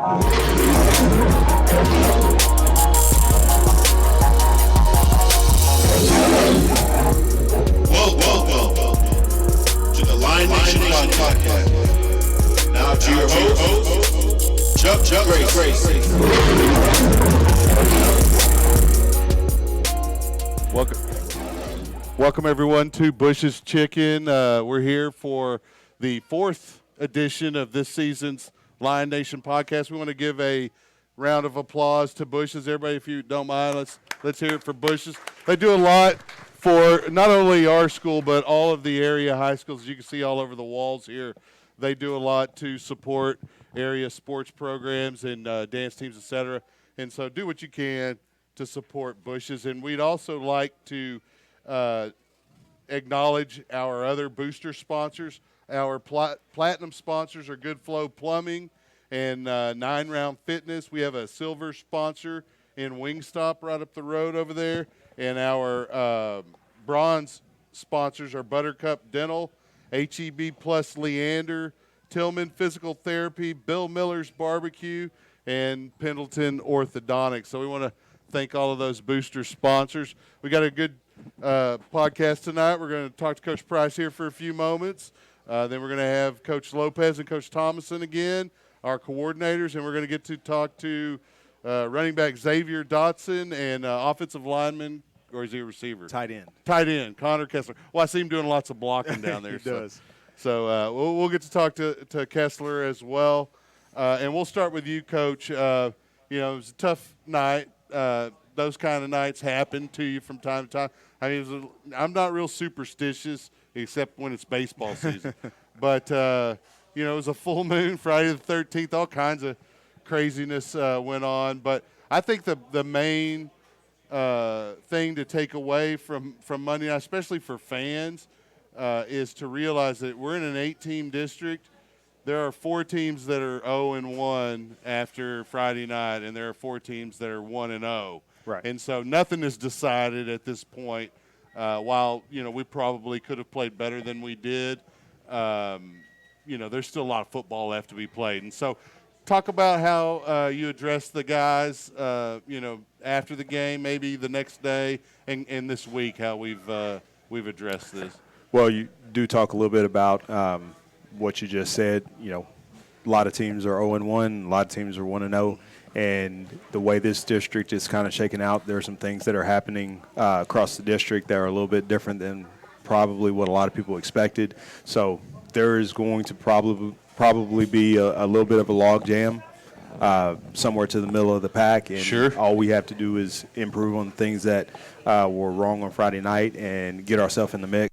Welcome to the Lion Nation Podcast. Now to your host, Chuck Grace. Welcome everyone to Bush's Chicken. We're here for the fourth edition of this season's Lion Nation Podcast. We want to give a round of applause to Bush's. Everybody, if you don't mind, let's hear it for Bush's. They do a lot for not only our school, but all of the area high schools. As you can see all over the walls here, they do a lot to support area sports programs and dance teams, etc. And so do what you can to support Bush's. And we'd also like to acknowledge our other booster sponsors. Our platinum sponsors are Good Flow Plumbing and 9 Round Fitness. We have a silver sponsor in Wingstop right up the road over there. And our bronze sponsors are Buttercup Dental, HEB Plus Leander, Tillman Physical Therapy, Bill Miller's Barbecue, and Pendleton Orthodontics. So we want to thank all of those booster sponsors. We got a good podcast tonight. We're going to talk to Coach Price here for a few moments. Then we're going to have Coach Lopez and Coach Thomason again, our coordinators, and we're going to get to talk to running back Xavier Dotson and offensive lineman, or is he a receiver? Tight end, Connor Kessler. Well, I see him doing lots of blocking down there. He does. So we'll get to talk to Kessler as well. And we'll start with you, Coach. It was a tough night. Those kind of nights happen to you from time to time. I mean, I'm not real superstitious, except when it's baseball season. But, it was a full moon, Friday the 13th. All kinds of craziness went on. But I think the main thing to take away from Monday night, especially for fans, is to realize that we're in an 8-team district. There are 4 teams that are 0-1 after Friday night, and there are 4 teams that are 1-0. Right. And so nothing is decided at this point. While we probably could have played better than we did, there's still a lot of football left to be played. And so, talk about how you address the guys, after the game, maybe the next day, and this week, how we've addressed this. Well, you do talk a little bit about what you just said. A lot of teams are 0-1, a lot of teams are 1-0, and the way this district is kind of shaken out, there are some things that are happening across the district that are a little bit different than probably what a lot of people expected. So there is going to probably be a little bit of a log jam somewhere to the middle of the pack, and sure, all we have to do is improve on the things that were wrong on Friday night and get ourselves in the mix.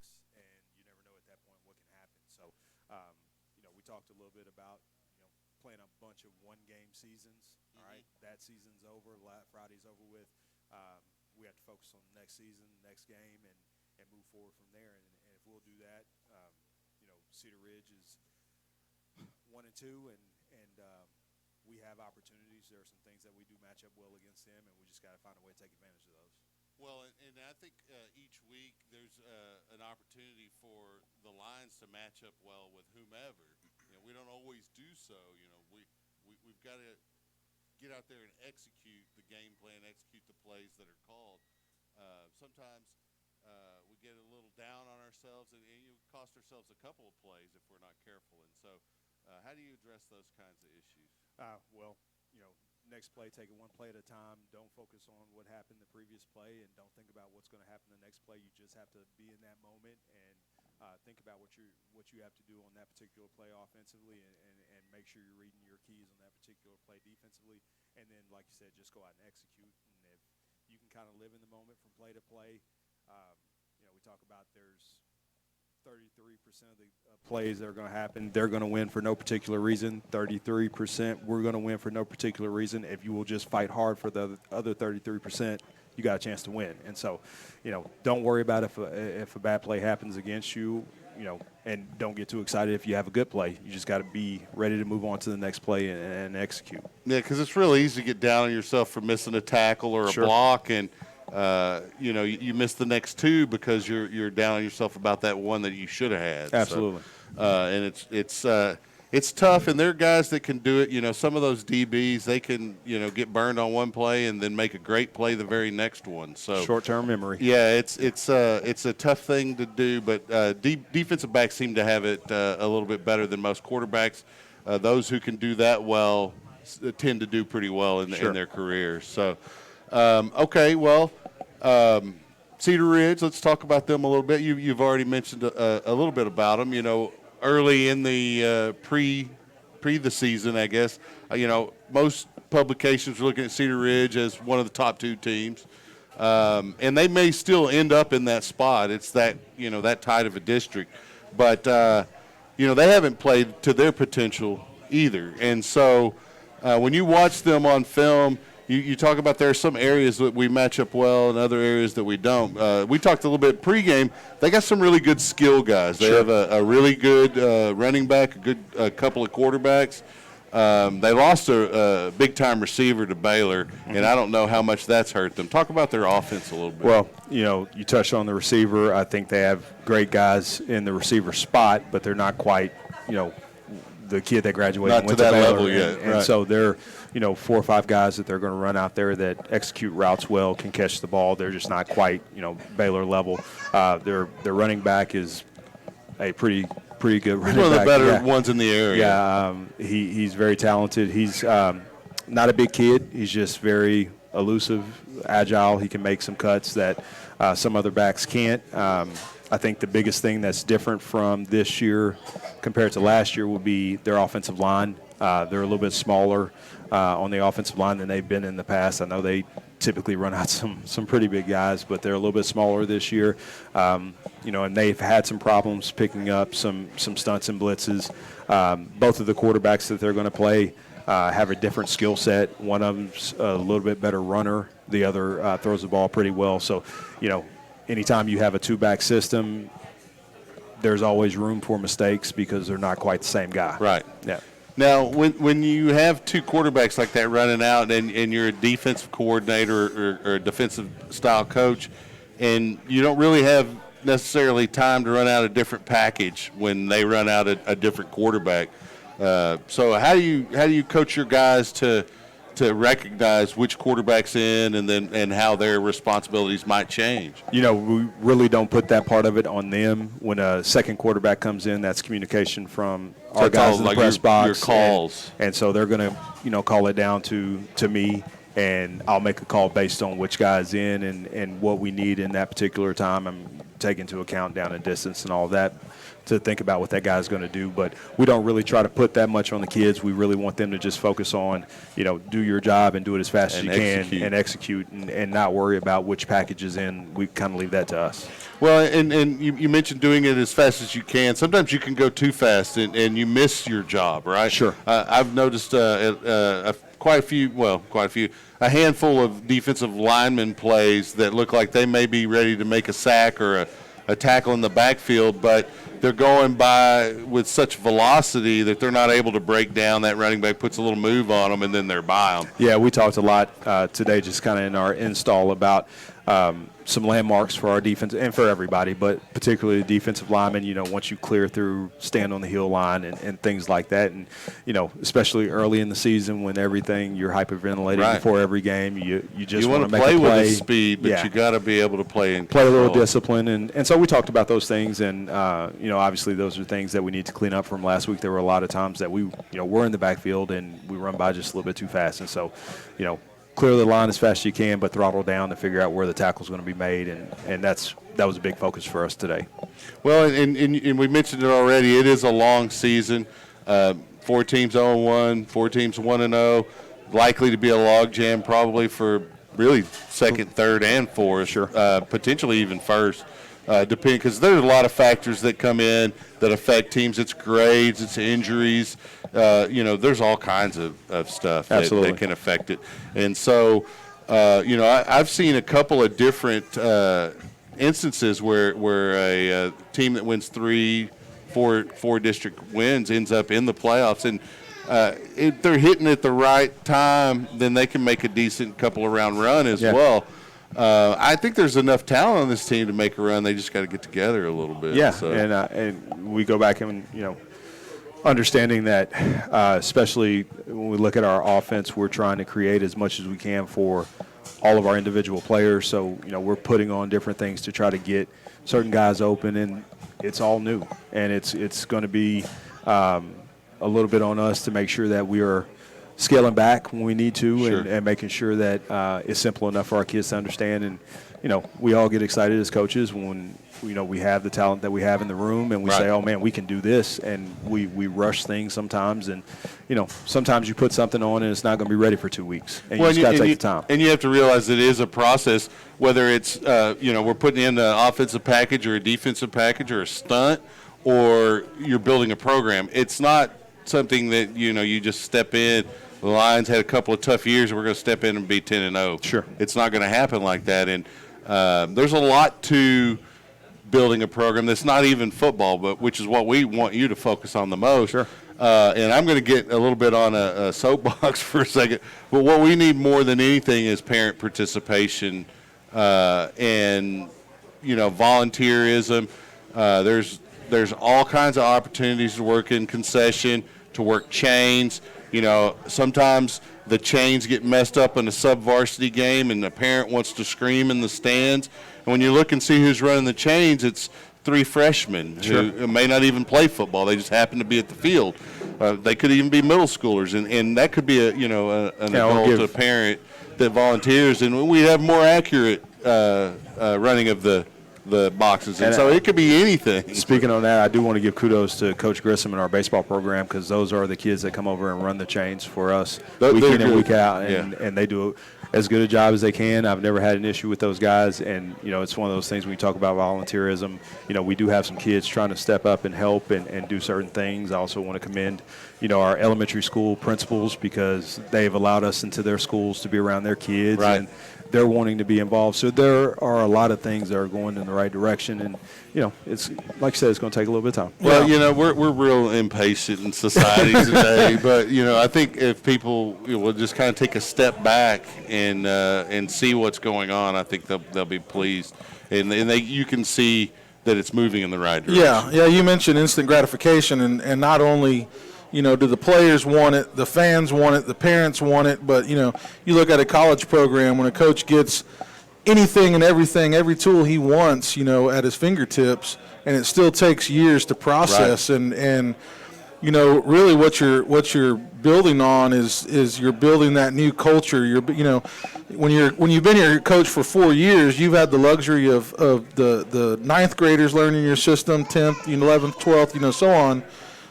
Season's over. Friday's over with. We have to focus on the next season, next game, and move forward from there. And if we'll do that, Cedar Ridge is 1-2, and we have opportunities. There are some things that we do match up well against them, and we just got to find a way to take advantage of those. Well, and I think each week there's an opportunity for the Lions to match up well with whomever. We don't always do so. We've got to get out there and execute the game plan, execute the plays that are called. Sometimes we get a little down on ourselves, and you cost ourselves a couple of plays if we're not careful. And so how do you address those kinds of issues? Next play, take it one play at a time. Don't focus on what happened the previous play, and don't think about what's going to happen the next play. You just have to be in that moment and think about what you have to do on that particular play offensively, and make sure you're reading your keys on that particular play defensively. And then, like you said, just go out and execute. And if you can kind of live in the moment from play to play, we talk about there's 33% of the plays that are going to happen, they're going to win for no particular reason. 33%, we're going to win for no particular reason. If you will just fight hard for the other 33%, you got a chance to win. And so, don't worry about if a bad play happens against you, and don't get too excited if you have a good play. You just got to be ready to move on to the next play and execute. Yeah, because it's really easy to get down on yourself for missing a tackle or a block, and you miss the next two because you're down on yourself about that one that you should have had. Absolutely. And it's it's tough, and there are guys that can do it. You know, some of those DBs, they can, you know, get burned on one play and then make a great play the very next one. So short-term memory. yeah, it's a tough thing to do, but defensive backs seem to have it a little bit better than most quarterbacks. Those who can do that well tend to do pretty well in their careers. So, okay, well, Cedar Ridge, let's talk about them a little bit. You've already mentioned a little bit about them. You know, early in the pre the season, I guess, you know, most publications are looking at Cedar Ridge as one of the top 2 teams. And they may still end up in that spot. It's that, you know, that tight of a district. But, you know, they haven't played to their potential either. And so when you watch them on film, you talk about there are some areas that we match up well and other areas that we don't. We talked a little bit pregame. They got some really good skill guys. They have a really good running back, a good couple of quarterbacks. They lost a big-time receiver to Baylor, and I don't know how much that's hurt them. Talk about their offense a little bit. Well, you know, you touched on the receiver. I think they have great guys in the receiver spot, but they're not quite, you know, the kid that graduated Not and went to that Baylor. level yet, And right. so they're, you know, 4 or 5 guys that they're going to run out there that execute routes well, can catch the ball. They're just not quite, you know, Baylor level. Their running back is a pretty good running back. One of the better ones in the area. Yeah, he's very talented. He's not a big kid. He's just very elusive, agile. He can make some cuts that some other backs can't. I think the biggest thing that's different from this year compared to last year will be their offensive line. They're a little bit smaller on the offensive line than they've been in the past. I know they typically run out some pretty big guys, but they're a little bit smaller this year. You know, and they've had some problems picking up some stunts and blitzes. Both of the quarterbacks that they're going to play have a different skill set. One of them's a little bit better runner. The other throws the ball pretty well. So, you know, anytime you have a 2-back system, there's always room for mistakes because they're not quite the same guy. Right. Yeah. Now, when you have 2 quarterbacks like that running out and you're a defensive coordinator or a defensive style coach, and you don't really have necessarily time to run out a different package when they run out a different quarterback. So how do you coach your guys to recognize which quarterback's in and how their responsibilities might change? You know, we really don't put that part of it on them. When a second quarterback comes in, that's communication from our guys in the press box. Your calls. And so they're going to, you know, call it down to me, and I'll make a call based on which guy's in and what we need in that particular time. I'm taking into account down and distance and all that to think about what that guy's going to do. But we don't really try to put that much on the kids. We really want them to just focus on, you know, do your job and do it as fast as you can and execute and not worry about which package is in. We kind of leave that to us. Well, and you mentioned doing it as fast as you can. Sometimes you can go too fast and you miss your job, right? Sure. I've noticed quite a few, a handful of defensive lineman plays that look like they may be ready to make a sack or a tackle in the backfield, but they're going by with such velocity that they're not able to break down. That running back puts a little move on them, and then they're by them. Yeah, we talked a lot today just kind of in our install about some landmarks for our defense and for everybody, but particularly the defensive linemen. You know, once you clear through, stand on the heel line and things like that. And, you know, especially early in the season when everything, you're hyperventilating before every game. You just want to make play a play. with the speed, but you got to be able to play in play a little control. discipline. And so we talked about those things. And, you know, obviously those are things that we need to clean up from last week. There were a lot of times that we're in the backfield and we run by just a little bit too fast. And so, you know, clear the line as fast as you can, but throttle down to figure out where the tackle's going to be made, and that was a big focus for us today. Well, and we mentioned it already. It is a long season. 4 teams 0-1, 4 teams 1-0. Likely to be a logjam probably for really second, third, and fourth. Sure. Potentially even first. Depending, because there's a lot of factors that come in that affect teams. It's grades, it's injuries. You know, there's all kinds of stuff that can affect it. And so, you know, I've seen a couple of different instances where a team that wins 4 district wins ends up in the playoffs. And if they're hitting at the right time, then they can make a decent couple of round run as well. I think there's enough talent on this team to make a run. They just got to get together a little bit. Yeah, so. and we go back and, you know, understanding that, especially when we look at our offense, we're trying to create as much as we can for all of our individual players. So, we're putting on different things to try to get certain guys open, and it's all new. And it's going to be a little bit on us to make sure that we are scaling back when we need to, Sure. and making sure that it's simple enough for our kids to understand. And, we all get excited as coaches when, we have the talent that we have in the room, and we say, oh, man, we can do this. And we rush things sometimes. And, sometimes you put something on and it's not going to be ready for 2 weeks. And you just got to take the time. And you have to realize it is a process, whether it's, we're putting in an offensive package or a defensive package or a stunt, or you're building a program. It's not something that, you just step in. The Lions had a couple of tough years, and we're going to step in and be 10-0. Sure. It's not going to happen like that. And there's a lot to building a program that's not even football, but which is what we want you to focus on the most. Sure. And I'm going to get a little bit on a soapbox for a second, but what we need more than anything is parent participation and, volunteerism. There's all kinds of opportunities to work in concession, to work chains. Sometimes the chains get messed up in a sub-varsity game, and the parent wants to scream in the stands. And when you look and see who's running the chains, it's 3 freshmen who may not even play football. They just happen to be at the field. They could even be middle schoolers, and that could be an adult, a parent that volunteers, and we have more accurate running of the boxes. And so it could be anything. Speaking on that, I do want to give kudos to Coach Grissom and our baseball program, because those are the kids that come over and run the chains for us week in and week out, and they do as good a job as they can. I've never had an issue with those guys, and it's one of those things when you talk about volunteerism. We do have some kids trying to step up and help and do certain things. I also want to commend our elementary school principals, because they've allowed us into their schools to be around their kids. Right. And they're wanting to be involved. So there are a lot of things that are going in the right direction. And, it's like I said, it's going to take a little bit of time. Well, we're real impatient in society today. But, I think if people will just kind of take a step back and see what's going on, I think they'll be pleased. And you can see that it's moving in the right direction. Yeah. You mentioned instant gratification, and not only – do the players want it, the fans want it, the parents want it, but, you look at a college program when a coach gets anything and everything, every tool he wants, at his fingertips, and it still takes years to process. Right. And really what you're building on is you're building that new culture. When you've been your coach for 4 years, you've had the luxury of the ninth graders learning your system, 10th, 11th, 12th, so on.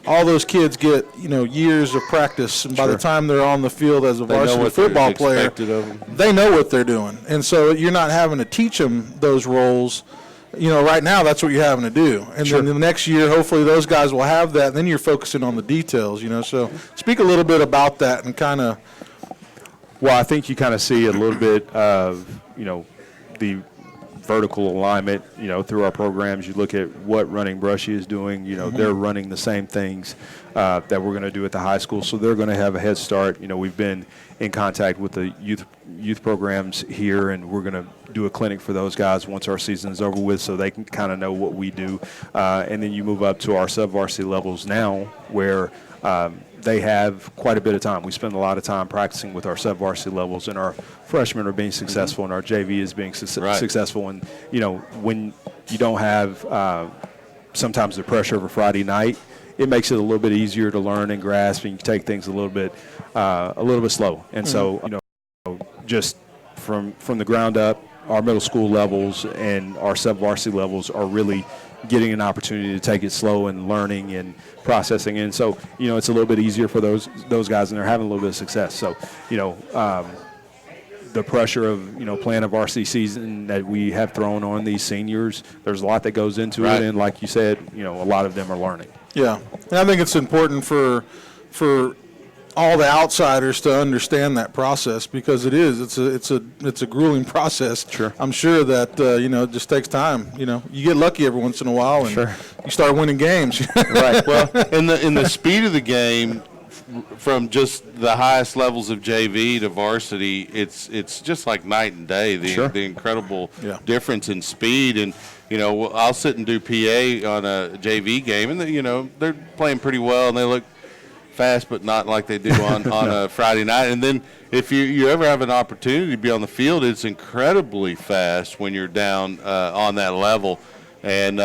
All those kids get, years of practice, and by the time they're on the field as a varsity football player, they know what they're doing. And so you're not having to teach them those roles. Right now that's what you're having to do. And then the next year, hopefully those guys will have that, and then you're focusing on the details, So speak a little bit about that and kind of. Well, I think you kind of see a little bit of, the vertical alignment, through our programs. You look at what Running Brushy is doing, they're running the same things that we're going to do at the high school, so they're going to have a head start. We've been in contact with the youth programs here, and we're going to do a clinic for those guys once our season is over with, so they can kind of know what we do. And then you move up to our sub-varsity levels now, where they have quite a bit of time. We spend a lot of time practicing with our sub-varsity levels, and our freshmen are being successful, and our JV is being successful. And, when you don't have sometimes the pressure of a Friday night, it makes it a little bit easier to learn and grasp, and you take things a little bit slow. And so, just from the ground up, our middle school levels and our sub-varsity levels are really getting an opportunity to take it slow and learning and processing. And so, it's a little bit easier for those guys, and they're having a little bit of success. So, the pressure of, playing a varsity season that we have thrown on these seniors, there's a lot that goes into it. And like you said, a lot of them are learning. Yeah. And I think it's important for all the outsiders to understand that process, because it's a grueling process. Sure. I'm sure that it just takes time. You get lucky every once in a while, and you start winning games. Right. Well, in the speed of the game, from just the highest levels of JV to varsity, it's just like night and day. The incredible Yeah. difference in speed. And I'll sit and do PA on a JV game, and they're playing pretty well, and they look fast, but not like they do on a Friday night. And then if you ever have an opportunity to be on the field, it's incredibly fast when you're down on that level. And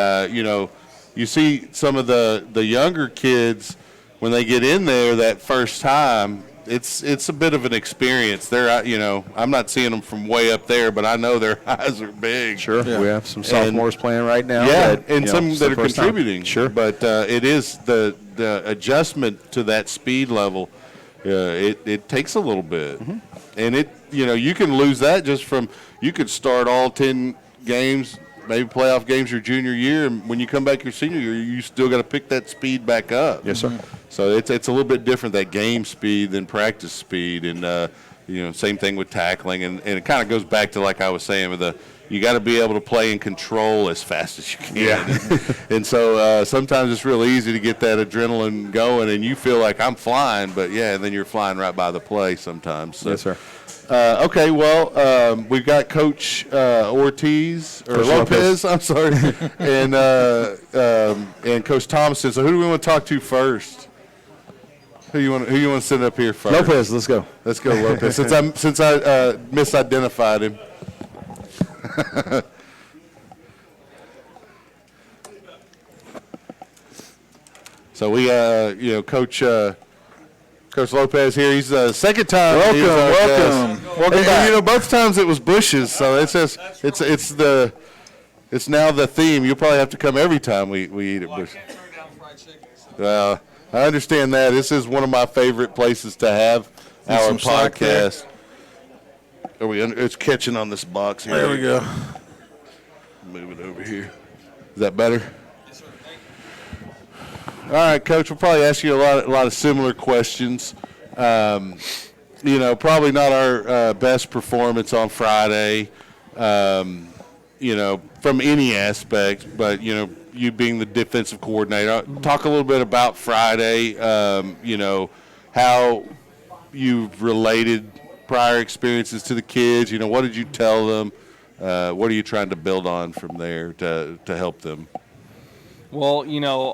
you see some of the younger kids when they get in there that first time. It's a bit of an experience. I'm not seeing them from way up there, but I know their eyes are big. Sure, Yeah. we have some sophomores playing right now. Yeah, that, and some it's that the are first time. contributing. Sure, but it is the adjustment to that speed level. It takes a little bit, and you can lose that just from you could start all 10 games, maybe playoff games your junior year, and when you come back your senior year, you still got to pick that speed back up. Yes, sir. So it's a little bit different, that game speed than practice speed, and same thing with tackling, and it kind of goes back to like I was saying with you got to be able to play in control as fast as you can. Yeah. And so sometimes it's real easy to get that adrenaline going, and you feel like I'm flying, but and then you're flying right by the play sometimes. So. Yes, sir. Okay, well, we've got Coach Ortiz or Coach Lopez. I'm sorry, and Coach Thompson. So who do we want to talk to first? Who you want to send up here first? Lopez, let's go. Let's go, Lopez. Since I misidentified him. So we, Coach Lopez here. He's the second time. Welcome And, back. both times it was bushes, so it's now the theme. You'll probably have to come every time we eat at Bushes. Well, I understand that. This is one of my favorite places to have our some slack there. podcast. It's catching on this box here. There we go. Move it over here. Is that better? Yes, sir. All right, Coach. We'll probably ask you a lot of similar questions. Probably not our best performance on Friday. From any aspect, but you being the defensive coordinator, talk a little bit about Friday. How you've related prior experiences to the kids. What did you tell them? What are you trying to build on from there to help them? Well,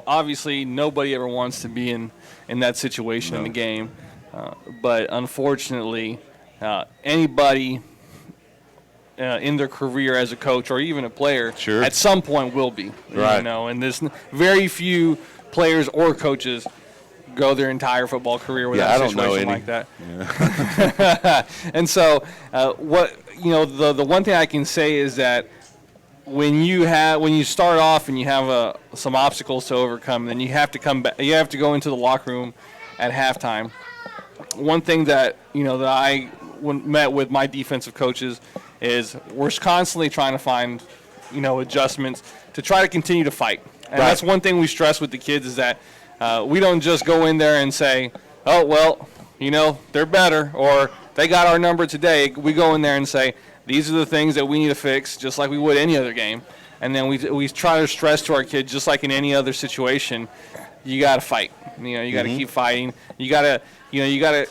obviously nobody ever wants to be in that situation in the game. But unfortunately, anybody in their career as a coach or even a player Sure. at some point will be. Right. And there's very few players or coaches go their entire football career without I a don't know situation any. like that. And so the one thing I can say is that when you start off and you have some obstacles to overcome, then you have to come back. You have to go into the locker room at halftime. One thing that that I met with my defensive coaches is we're constantly trying to find adjustments to try to continue to fight. And that's one thing we stress with the kids is that we don't just go in there and say, oh well, they're better or they got our number today. We go in there and say, these are the things that we need to fix, just like we would any other game. And then we try to stress to our kids, just like in any other situation, you got to fight. You got to keep fighting. You got to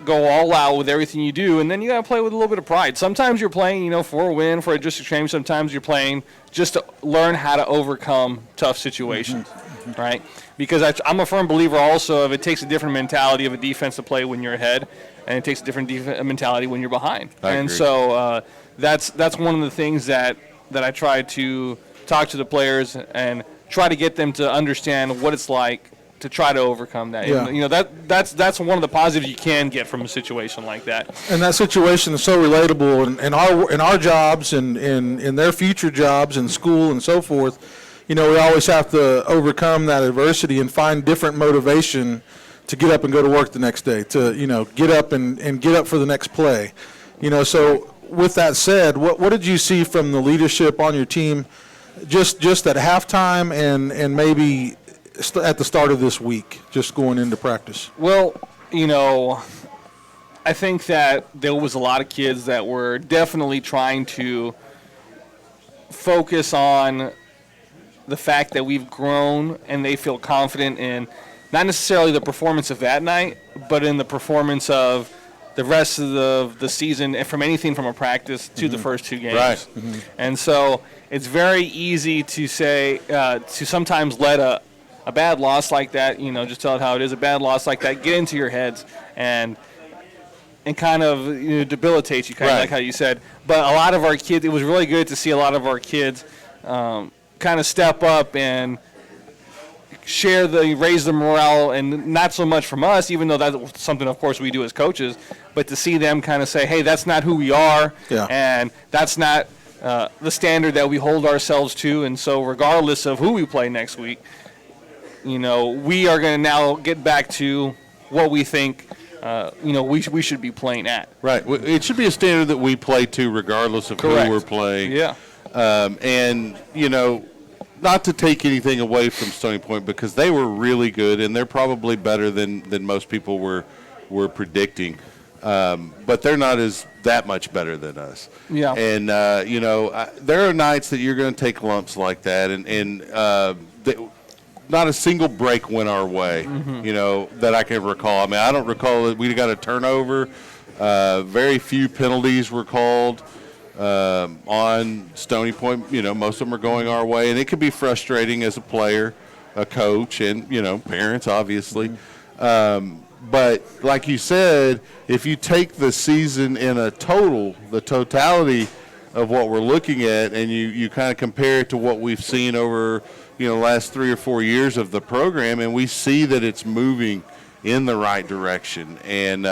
go all out with everything you do, and then you got to play with a little bit of pride. Sometimes you're playing, for a win, for a district championship. Sometimes you're playing just to learn how to overcome tough situations, right? Because I'm a firm believer also of it takes a different mentality of a defense to play when you're ahead, and it takes a different mentality when you're behind. I and agree. So that's one of the things that I try to talk to the players and try to get them to understand what it's like to try to overcome that. Yeah. That's one of the positives you can get from a situation like that. And that situation is so relatable in our jobs and in their future jobs in school and so forth. We always have to overcome that adversity and find different motivation to get up and go to work the next day, to get up and get up for the next play. So with that said, what did you see from the leadership on your team just at halftime and maybe at the start of this week, just going into practice? Well, I think that there was a lot of kids that were definitely trying to focus on the fact that we've grown and they feel confident in not necessarily the performance of that night, but in the performance of the rest of the season, and from anything from a practice to the first 2 games. Right. And so it's very easy to say, to sometimes let a bad loss like that, just tell it how it is, a bad loss like that, get into your heads and kind of debilitate you, kind of Right. like how you said. But a lot of our kids, it was really good to see a lot of our kids kind of step up and raise the morale, and not so much from us, even though that's something, of course, we do as coaches, but to see them kind of say, hey, that's not who we are, Yeah. and that's not the standard that we hold ourselves to, and so regardless of who we play next week, we are going to now get back to what we think, we should be playing at. Right. It should be a standard that we play to regardless of Correct. who we're playing. Yeah. And, not to take anything away from Stony Point, because they were really good, and they're probably better than most people were predicting. But they're not that much better than us. Yeah. And, there are nights that you're going to take lumps like that, and not a single break went our way, that I can recall. I mean, I don't recall that we got a turnover. Very few penalties were called on Stony Point. Most of them are going our way, and it can be frustrating as a player, a coach, and, parents, obviously. But like you said, if you take the season in the totality of what we're looking at, and you kind of compare it to what we've seen over, the last 3 or 4 years of the program, and we see that it's moving in the right direction. And,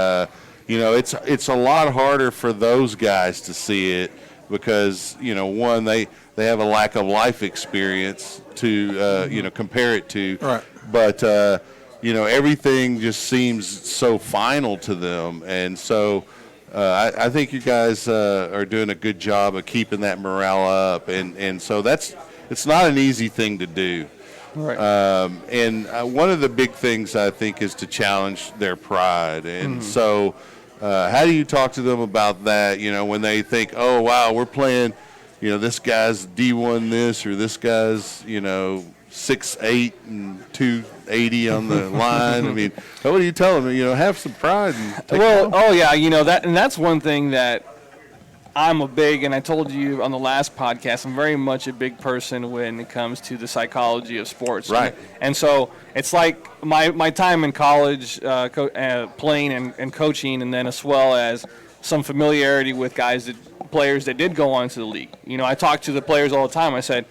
it's a lot harder for those guys to see it because, one, they have a lack of life experience to, compare it to. Right. But, everything just seems so final to them. And so I think you guys are doing a good job of keeping that morale up. And so it's not an easy thing to do. Right. And one of the big things, I think, is to challenge their pride. And so how do you talk to them about that, when they think, oh, wow, we're playing, this guy's D1 this, or this guy's, 6'8" and 280 on the line. I mean, what do you tell them? Have some pride. And take That's one thing that I'm a big, and I told you on the last podcast, I'm very much a big person when it comes to the psychology of sports. Right. And so it's like my time in college playing and coaching, and then as well as some familiarity with players that did go on to the league. I talk to the players all the time. I said,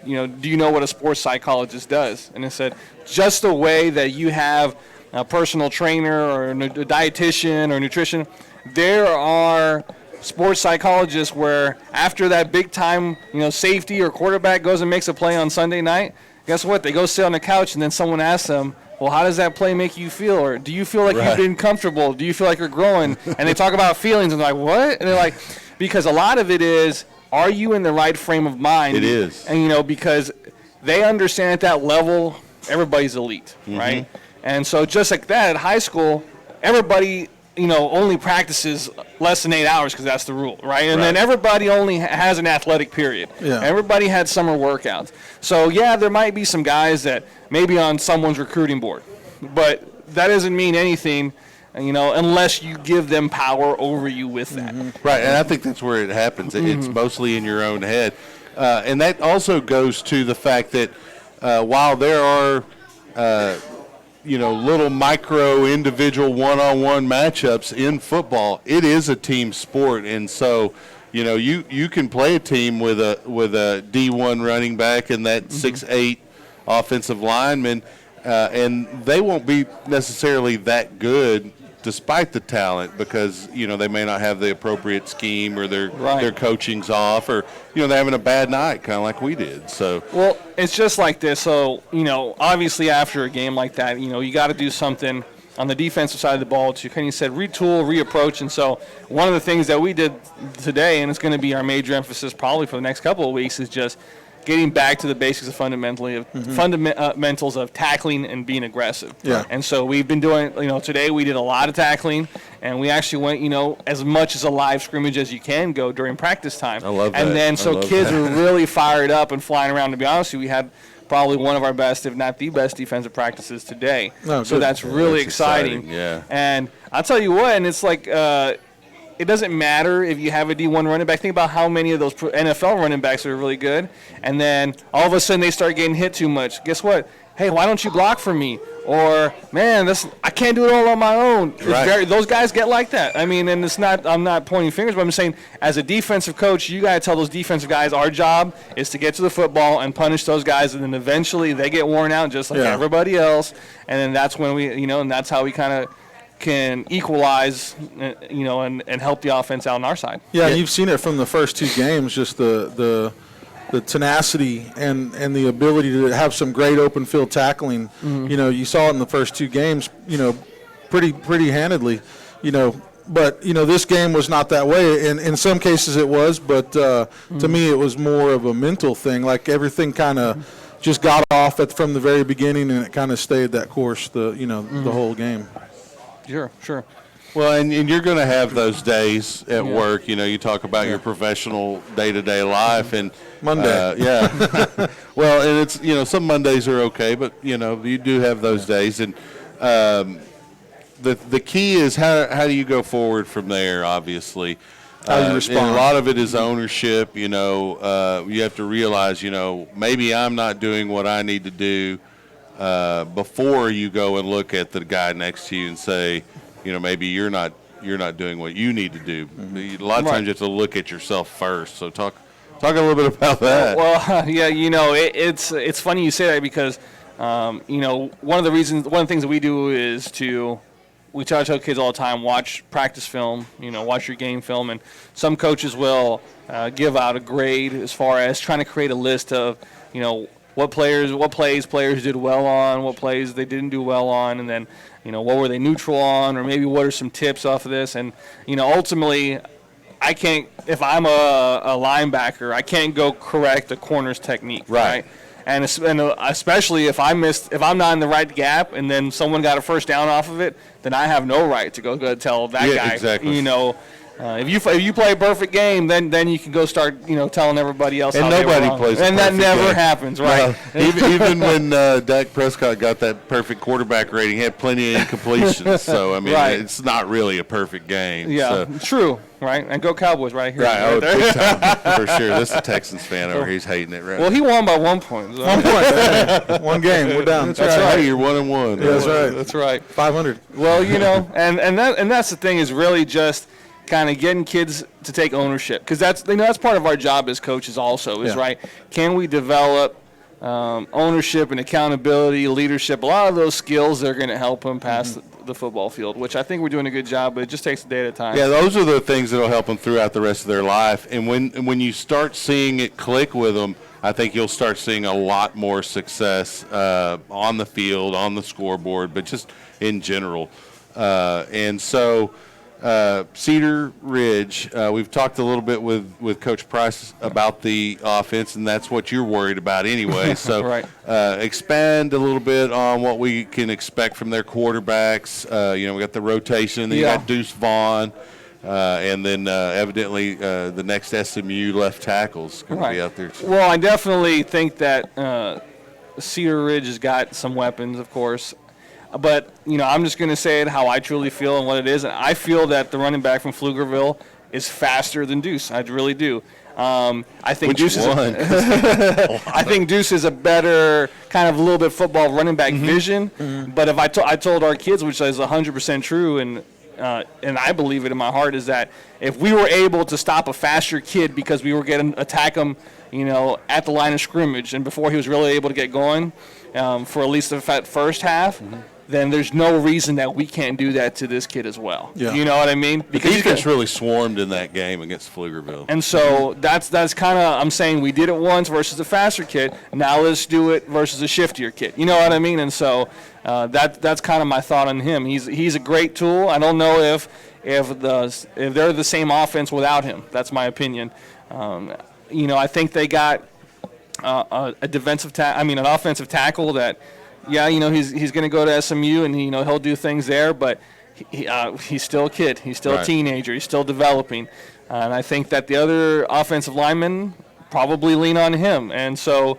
do you know what a sports psychologist does? And I said, just the way that you have a personal trainer or a dietitian or nutrition, there are sports psychologists where after that big time, safety or quarterback goes and makes a play on Sunday night, guess what? They go sit on the couch, and then someone asks them, well, how does that play make you feel? Or do you feel like you've been comfortable? Do you feel like you're growing? And they talk about feelings, and they're like, what? And they're like, because a lot of it is, are you in the right frame of mind? It is. And, because they understand at that level, everybody's elite, right? And so just like that, at high school, everybody, only practices less than 8 hours because that's the rule, right? And then everybody only has an athletic period. Yeah. Everybody had summer workouts. So, yeah, there might be some guys that may be on someone's recruiting board, but that doesn't mean anything, unless you give them power over you with that. Right, and I think that's where it happens. It's mostly in your own head. And that also goes to the fact that while there are, little micro individual one-on-one matchups in football, it is a team sport. And so, you can play a team with a D1 running back and that 6'8" offensive lineman, and they won't be necessarily that good despite the talent, because they may not have the appropriate scheme, or their coaching's off, or they're having a bad night, kind of like we did. So well, it's just like this. So obviously after a game like that, you got to do something on the defensive side of the ball to, kind of said, retool, reapproach. And so one of the things that we did today, and it's going to be our major emphasis probably for the next couple of weeks, is just getting back to the basics of fundamentals of tackling and being aggressive. Yeah. And so we've been doing, today we did a lot of tackling, and we actually went, as much as a live scrimmage as you can go during practice time. I love that. And then so kids were really fired up and flying around. To be honest with you, we had probably one of our best, if not the best, defensive practices today. Oh, so good. that's really That's exciting. exciting, yeah. And I'll tell you what, and it's like it doesn't matter if you have a D1 running back. Think about how many of those NFL running backs are really good, and then all of a sudden they start getting hit too much. Guess what? Hey, why don't you block for me? Or, man, I can't do it all on my own. Right. Those guys get like that. I mean, and I'm not pointing fingers, but I'm saying as a defensive coach, you got to tell those defensive guys our job is to get to the football and punish those guys, and then eventually they get worn out just like everybody else. And then that's when and that's how we kind of can equalize, and help the offense out on our side. Yeah, and you've seen it from the first 2 games, just the tenacity and the ability to have some great open field tackling. You saw it in the first 2 games, pretty handedly, but this game was not that way. In some cases it was, but to me it was more of a mental thing. Like everything kind of just got off from the very beginning, and it kind of stayed that course the whole game. Sure. Well, and you're going to have those days at work. You talk about your professional day-to-day life, and Monday. Well, and it's some Mondays are okay, but you do have those days, and the key is how do you go forward from there? Obviously, How you respond. And a lot of it is ownership. You have to realize maybe I'm not doing what I need to do before you go and look at the guy next to you and say, maybe you're not doing what you need to do. A lot of times you have to look at yourself first. So talk a little bit about that. Well, yeah, it's funny you say that because, one of the things that we do is we try to tell kids all the time, watch practice film, watch your game film, and some coaches will give out a grade as far as trying to create a list of, what plays players did well on, what plays they didn't do well on, and then, what were they neutral on, or maybe what are some tips off of this. And, ultimately, I can't, if I'm a linebacker, I can't go correct a corner's technique, right? And especially if I'm not in the right gap and then someone got a first down off of it, then I have no right to go tell that guy, exactly. If you play a perfect game, then you can go start, telling everybody else. And how they were nobody wrong. plays a and that perfect never game. happens, right? No. Even when Dak Prescott got that perfect quarterback rating, he had plenty of incompletions. So it's not really a perfect game. Yeah, so. true, right? And go Cowboys, right here. Right, there. big time, for sure. This is a Texans fan over here. He's hating it, right? Well, he won by 1 point. So. 1 point. 1 game. We're down. That's That's right. right. You're 1-1. Yeah, that's right. That's right. 500. Well, and that's the thing is really just kind of getting kids to take ownership, because that's part of our job as coaches also is right. Can we develop ownership and accountability, leadership, a lot of those skills that are going to help them pass the football field, which I think we're doing a good job, but it just takes a day at a time. Yeah, those are the things that will help them throughout the rest of their life. And when you start seeing it click with them, I think you'll start seeing a lot more success on the field, on the scoreboard, but just in general. And so Cedar Ridge, we've talked a little bit with Coach Price about the offense, and that's what you're worried about anyway. So Right. Expand a little bit on what we can expect from their quarterbacks. We got the rotation, then you got Deuce Vaughn, and then evidently the next SMU left tackle's going to be out there too. Well, I definitely think that Cedar Ridge has got some weapons, of course. But, I'm just going to say it how I truly feel and what it is. And I feel that the running back from Pflugerville is faster than Deuce. I really do. I think Which Deuce one? I think Deuce is a better kind of a little bit football running back vision. But if I told our kids, which is 100% true, and I believe it in my heart, is that if we were able to stop a faster kid because we were getting attack him, at the line of scrimmage and before he was really able to get going for at least the first half, then there's no reason that we can't do that to this kid as well. Yeah. You know what I mean? The defense really swarmed in that game against Pflugerville. And so that's kind of, I'm saying we did it once versus a faster kid. Now let's do it versus a shiftier kid. You know what I mean? And so that's kind of my thought on him. He's a great tool. I don't know if they're the same offense without him. That's my opinion. I think they got an offensive tackle that, he's going to go to SMU and he'll do things there, but he's still a kid. He's still a teenager. He's still developing. And I think that the other offensive linemen probably lean on him. And so,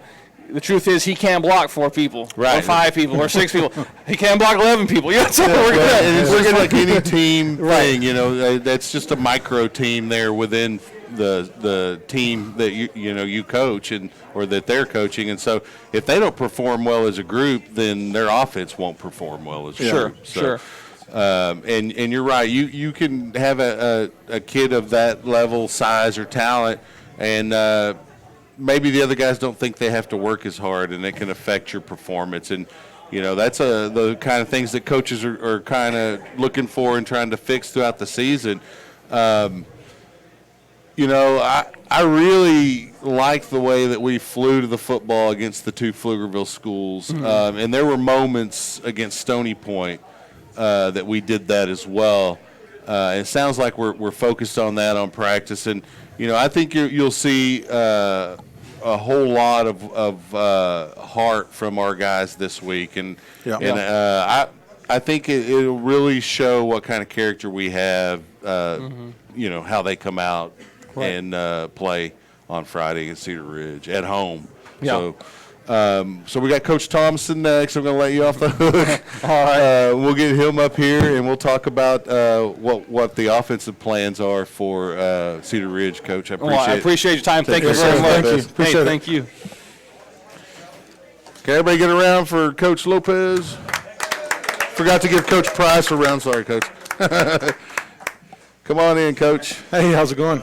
the truth is he can't block 4 people, or Right. 5 people, or 6 people. He can't block 11 people. You know, so we're And gonna, it's just like any team Right. thing, you know. That's just a micro team there within the team that you coach or that they're coaching, and so if they don't perform well as a group, then their offense won't perform well as a group. So, sure. and you're right. You can have a kid of that level, size, or talent, and maybe the other guys don't think they have to work as hard, and it can affect your performance. And that's the kind of things that coaches are kind of looking for and trying to fix throughout the season. I really like the way that we flew to the football against the 2 Pflugerville schools, and there were moments against Stony Point that we did that as well. It sounds like we're focused on that on practice, and I think you'll see a whole lot of heart from our guys this week, and I think it'll really show what kind of character we have. How they come out and play on Friday at Cedar Ridge at home. Yeah. So we got Coach Thompson next. I'm going to let you off the hook. All right. We'll get him up here, and we'll talk about what the offensive plans are for Cedar Ridge, Coach. I appreciate your time. Thank you Take very care. much. Thank you. Hey, Appreciate it. thank you. Okay, everybody get around for Coach Lopez. Forgot to give Coach Price a round. Sorry, Coach. Come on in, Coach. Hey, how's it going?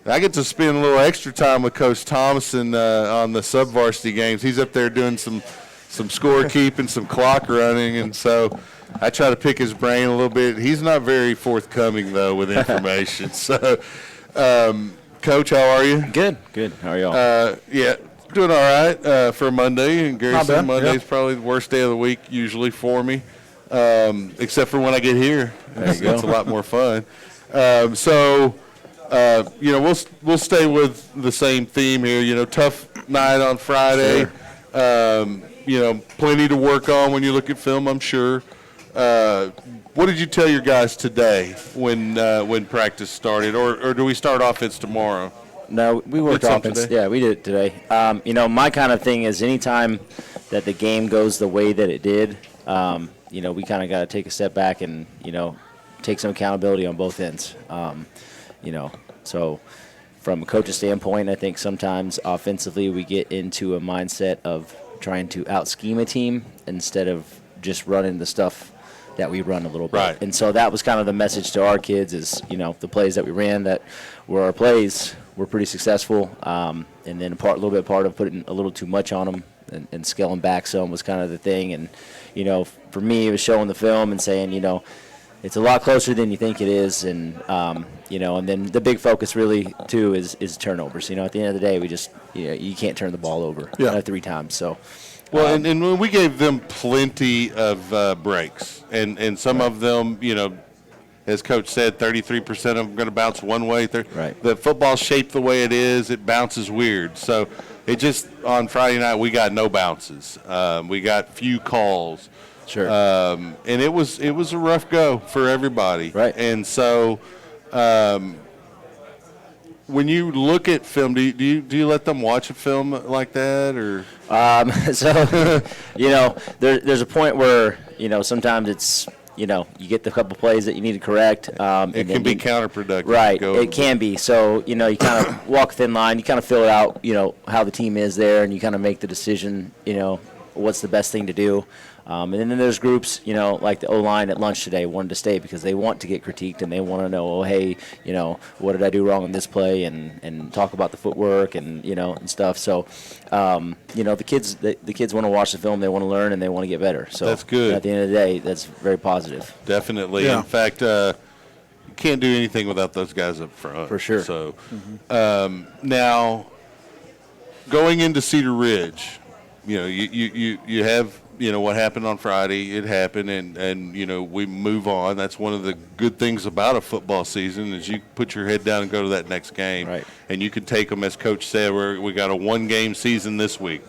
I get to spend a little extra time with Coach Thompson on the sub-varsity games. He's up there doing some scorekeeping, some clock running, and so I try to pick his brain a little bit. He's not very forthcoming, though, with information. So, Coach, how are you? Good. How are y'all? Yeah, doing all right for a Monday. And Gary Not said bad, Monday's yeah. probably the worst day of the week usually for me, except for when I get here. It's a lot more fun. We'll stay with the same theme here. Tough night on Friday. Plenty to work on when you look at film, I'm sure. What did you tell your guys today when practice started, or do we start offense tomorrow? No, we worked Did some offense. today? Yeah, we did it today. My kind of thing is anytime that the game goes the way that it did, we kind of got to take a step back and, take some accountability on both ends. So from a coach's standpoint, I think sometimes offensively we get into a mindset of trying to out-scheme a team instead of just running the stuff that we run a little bit. Right. And so that was kind of the message to our kids is, the plays that we ran that were our plays were pretty successful. And then a little bit part of putting a little too much on them and scaling back some was kind of the thing. And, for me, it was showing the film and saying, it's a lot closer than you think it is. And, and then the big focus really, too, is turnovers. At the end of the day, we just, you can't turn the ball over 3 times. So. Well, and we gave them plenty of breaks, and some of them, as Coach said, 33% of them are going to bounce one way. Right. The football shaped the way it is, it bounces weird. So it just, on Friday night, we got no bounces. We got few calls. Sure. And it was a rough go for everybody. Right. And so when you look at film, do you let them watch a film like that, or? There's a point where, sometimes it's, you get the couple plays that you need to correct. It can be counterproductive. Right, it can be. So, you kind of walk a thin line. You kind of fill it out, how the team is there, and you kind of make the decision, what's the best thing to do. And then there's groups, like the O-line at lunch today wanted to stay because they want to get critiqued and they want to know, hey, what did I do wrong in this play, and talk about the footwork and, and stuff. So, the kids want to watch the film, they want to learn, and they want to get better. So That's good. At the end of the day, that's very positive. Definitely. Yeah. In fact, you can't do anything without those guys up front. For sure. So now, going into Cedar Ridge, you have what happened on Friday. It happened, and we move on. That's one of the good things about a football season is you put your head down and go to that next game. Right. And you can take them, as Coach said, we got a one-game season this week.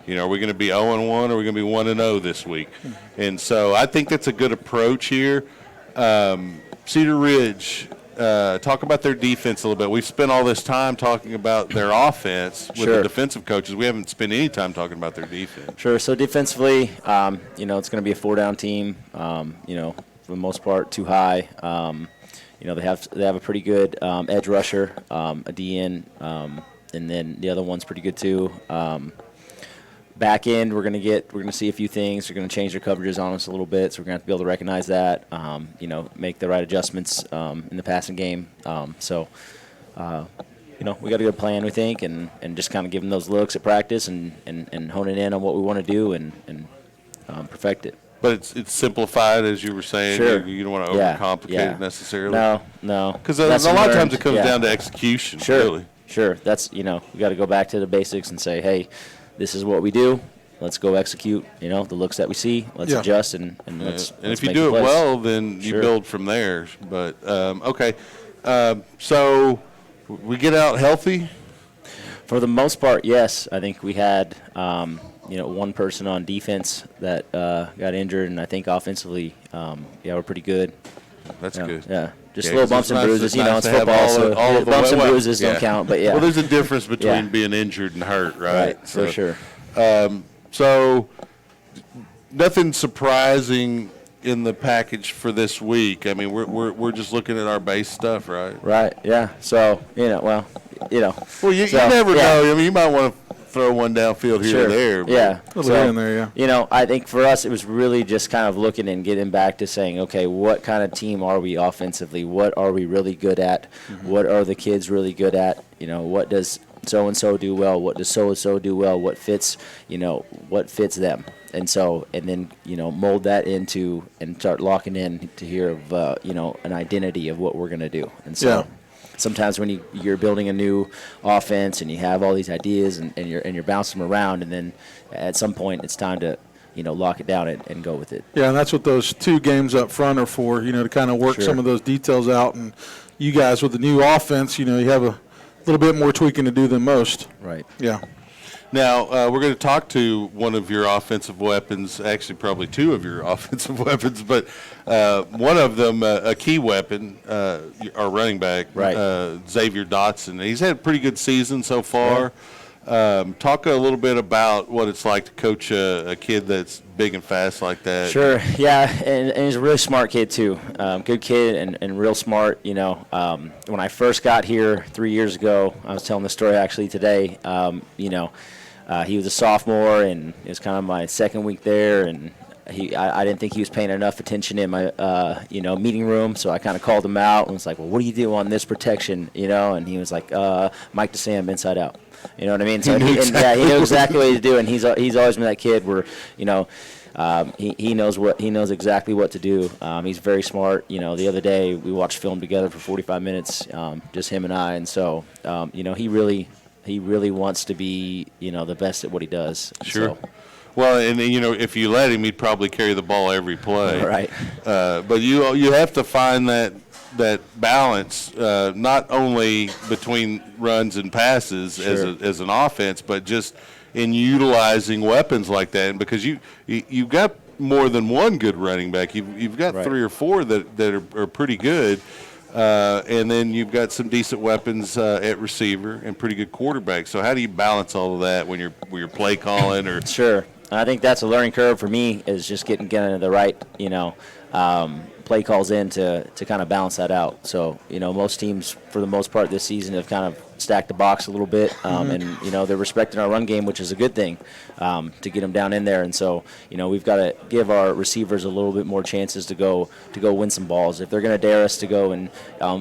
Are we going to be 0-1 or are we going to be 1-0 this week? And so I think that's a good approach here. Cedar Ridge, talk about their defense a little bit. We've spent all this time talking about their offense with Sure. the defensive coaches. We haven't spent any time talking about their defense. Sure. So defensively, you know, it's going to be a 4-down team. You know, for the most part, too high. You know, they have a pretty good edge rusher, a DN, and then the other one's pretty good too. Back end, we're gonna see a few things. We're gonna change their coverages on us a little bit, so we're gonna have to be able to recognize that. You know, make the right adjustments in the passing game. You know, we got a good plan, we think, and just kind of give them those looks at practice and honing in on what we want to do and perfect it. But it's simplified, as you were saying. Sure. You don't want to Yeah, overcomplicate yeah. it necessarily. No. Because a Lesson lot of learned, times it comes yeah. down to execution, Sure. really. Sure. That's, you know, we got to go back to the basics and say, hey, this is what we do. Let's go execute, you know, the looks that we see. Let's Yeah. adjust and let's And let's if you make do the it plays. well, then you Sure. build from there. But, okay. So we get out healthy. For the most part, yes. I think we had, you know, one person on defense that got injured, and I think offensively, yeah, we're pretty good. That's Yeah, good. yeah. Just Yeah, little 'cause bumps it's and nice- bruises. it's You know, nice it's to have football, all so of- all of the bumps and well, bruises yeah. don't count. But yeah, Well, there's a difference between Yeah. being injured and hurt, right? right, for sure. So nothing surprising in the package for this week. I mean, we're just looking at our base stuff, right? Right. Yeah. So you know, well, you know. Well, you So, never yeah. know. I mean, you might want to throw one downfield here Sure. or there. But Yeah. A little here and there, yeah. You know, I think for us, it was really just kind of looking and getting back to saying, okay, what kind of team are we offensively? What are we really good at? What are the kids really good at? You know, what does so-and-so do well? What does so-and-so do well? What fits, you know, what fits them? And so, and then, you know, mold that into and start locking in to hear of, you know, an identity of what we're going to do. And so. Yeah. Sometimes when you're building a new offense and you have all these ideas and you're bouncing them around, and then at some point it's time to, you know, lock it down and go with it. Yeah, and that's what those 2 games up front are for, you know, to kind of work Sure. some of those details out. And you guys with the new offense, you know, you have a little bit more tweaking to do than most. Right. Yeah. Now, we're going to talk to one of your offensive weapons, actually probably 2 of your offensive weapons, but one of them, a key weapon, our running back, Right. Xavier Dotson. He's had a pretty good season so far. Talk a little bit about what it's like to coach a kid that's big and fast like that. Sure. Yeah, and he's a really smart kid too. Good kid and real smart. You know, when I first got here 3 years ago, I was telling the story actually today. You know, he was a sophomore, and it was kind of my second week there, and I didn't think he was paying enough attention in my you know, meeting room, so I kind of called him out and was like, well, what do you do on this protection, you know? And he was like, Mike DeSam, inside out. You know what I mean? So he knew exactly what to do, and he's always been that kid where, you know, he knows exactly what to do. He's very smart. You know, the other day we watched film together for 45 minutes, just him and I, and so you know, he really wants to be, you know, the best at what he does. Sure. So, Well, and you know, if you let him, he'd probably carry the ball every play. Right. But you have to find that balance, not only between runs and passes Sure. as an offense, but just in utilizing weapons like that. And because you've got more than one good running back, you've got Right. 3 or 4 that are pretty good. And then you've got some decent weapons at receiver and pretty good quarterback. So how do you balance all of that when you're play calling or? Sure. I think that's a learning curve for me, is just getting the right, you know, play calls in to kind of balance that out. So, you know, most teams for the most part this season have kind of stacked the box a little bit, and, you know, they're respecting our run game, which is a good thing, to get them down in there. And so, you know, we've got to give our receivers a little bit more chances to go win some balls. If they're going to dare us to go and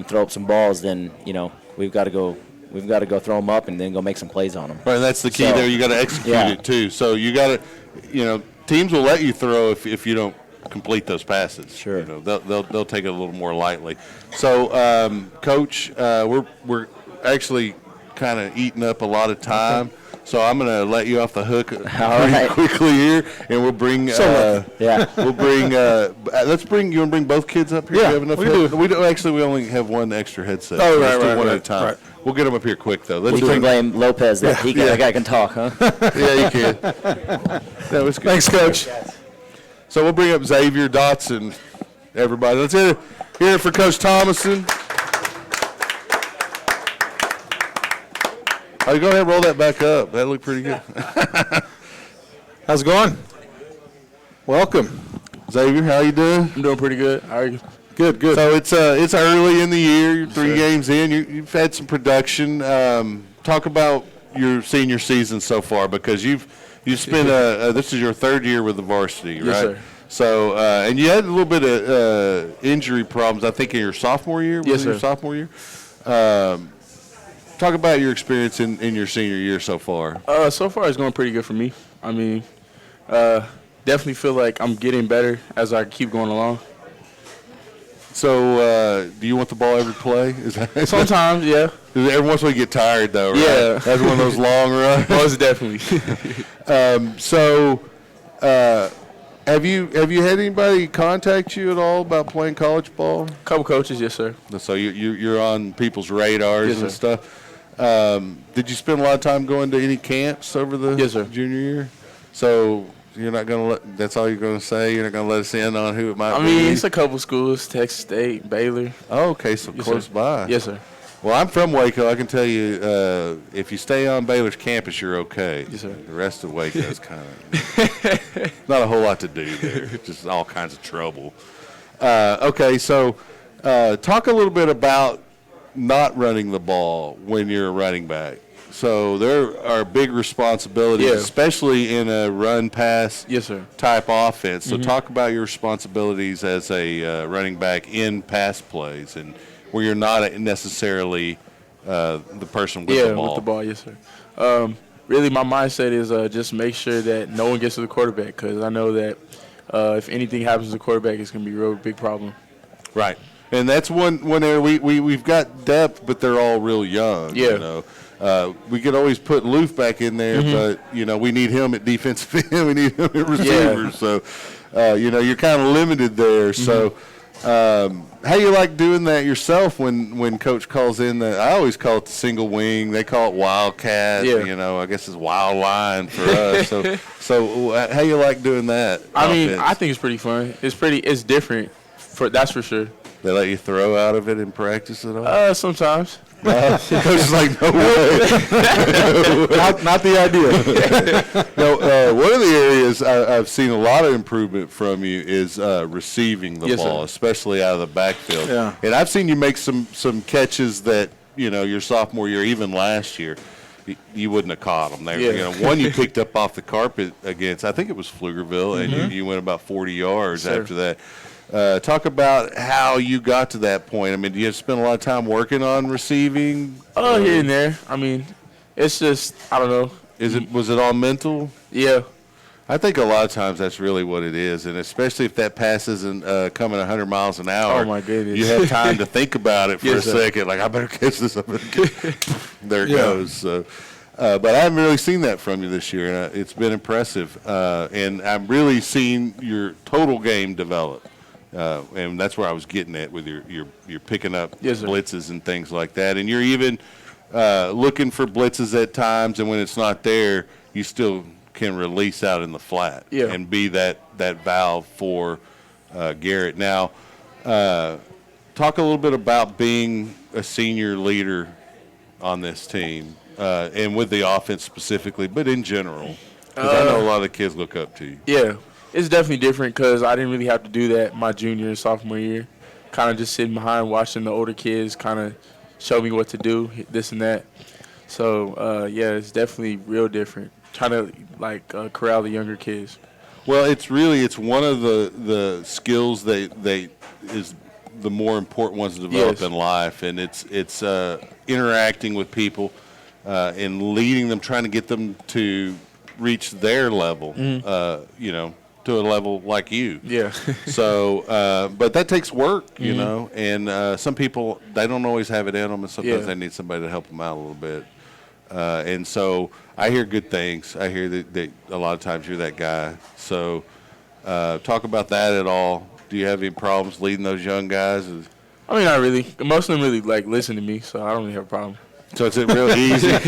throw up some balls, then, you know, we've got to go throw them up and then go make some plays on them. Right, that's the key So, there. You got to execute yeah. it too. So you got to, you know, teams will let you throw if you don't complete those passes. Sure. You know, they'll take it a little more lightly. So, Coach, we're actually kind of eating up a lot of time. So I'm going to let you off the hook pretty right. quickly here, and we'll bring. Yeah. We'll bring. Let's bring. You want to bring both kids up here? Yeah, Do you have enough we can do it. We don't, actually, we only have one extra headset. Oh, So right, let's do right, one right, at a time. right. We'll get them up here quick though. Let's We do can it. blame Lopez that that guy can talk, huh? Yeah, you can. That was good. Thanks, Coach. So we'll bring up Xavier Dotson, everybody. Let's hear it for Coach Thomason. Oh, go ahead and roll that back up. That looked pretty good. How's it going? Welcome. Xavier, how you doing? I'm doing pretty good. How are you? Good, good. So it's early in the year. You're 3 games in. You've had some production. Talk about your senior season so far, because you've spent this is your 3rd year with the varsity, right? Yes, sir. So and you had a little bit of injury problems, I think, in your sophomore year. Yes, Your sir. sophomore year. Talk about your experience in your senior year so far. So far, it's going pretty good for me. I mean, definitely feel like I'm getting better as I keep going along. So do you want the ball every play? Is that Sometimes, yeah. every once in a while you get tired though, right? Yeah. That's one of those long runs. Most definitely. Have you had anybody contact you at all about playing college ball? Couple coaches, yes, sir. So you're on people's radars Yes, and sir. stuff. Did you spend a lot of time going to any camps over the Yes, sir. junior year? So you're not gonna let. That's all you're gonna say. You're not gonna let us in on who it might I be. mean, it's a couple schools: Texas State, Baylor. Oh, okay, so Yes, close sir. by. Yes, sir. Well, I'm from Waco. I can tell you, if you stay on Baylor's campus, you're okay. Yes, sir. The rest of Waco is kind of not a whole lot to do there. Just all kinds of trouble. Okay, so talk a little bit about not running the ball when you're a running back. So there are big responsibilities, Yeah. especially in a run-pass Yes, sir. type offense. So talk about your responsibilities as a running back in pass plays and where you're not necessarily the person with the ball. with the ball, yes, sir. Really, my mindset is just make sure that no one gets to the quarterback, because I know that if anything happens to the quarterback, it's going to be a real big problem. Right. And that's one area we've got depth, but they're all real young. Yeah. You know. We could always put Loof back in there, but, we need him at defensive end. We need him at receivers. So, you're kind of limited there. So, how you like doing that yourself when Coach calls in I always call it the single wing. They call it Wildcat. Yeah. I guess it's wild line for us. So how you like doing that? I mean, offense? I think it's pretty fun. It's different, that's for sure. They let you throw out of it in practice at all? Sometimes. Coach is like, no way. Not the idea. No, one of the areas I've seen a lot of improvement from you is receiving the Yes, ball, sir. especially out of the backfield. Yeah. And I've seen you make some catches that, your sophomore year, even last year, you wouldn't have caught them. Yeah. One you picked up off the carpet against, I think it was Pflugerville, and you went about 40 yards Sir. after that. Talk about how you got to that point. I mean, do you spend a lot of time working on receiving? Here and there. I mean, it's just, I don't know. Was it all mental? Yeah. I think a lot of times that's really what it is, and especially if that pass isn't coming 100 miles an hour. Oh, my goodness. You have time to think about it for Yes, a sir. second. Like, I better catch this. There it Yeah. goes. So, but I haven't really seen that from you this year, and it's been impressive. And I'm really seeing your total game develop. And that's where I was getting at with your picking up Yes, sir. blitzes and things like that. And you're even looking for blitzes at times, and when it's not there, you still can release out in the flat and be that valve for Garrett. Now, talk a little bit about being a senior leader on this team, and with the offense specifically, but in general. 'Cause I know a lot of the kids look up to you. Yeah. It's definitely different because I didn't really have to do that my junior and sophomore year. Kind of just sitting behind watching the older kids kind of show me what to do, this and that. So, it's definitely real different. Trying to, corral the younger kids. Well, it's one of the skills that is the more important ones to develop Yes. in life, and it's interacting with people and leading them, trying to get them to reach their level, to a level like you. Yeah. So, but that takes work, and some people, they don't always have it in them, and sometimes Yeah. they need somebody to help them out a little bit. And so I hear good things. I hear that a lot of times you're that guy. So talk about that at all. Do you have any problems leading those young guys? I mean, not really. Most of them really, listen to me, so I don't really have a problem. So it's real easy. Yeah.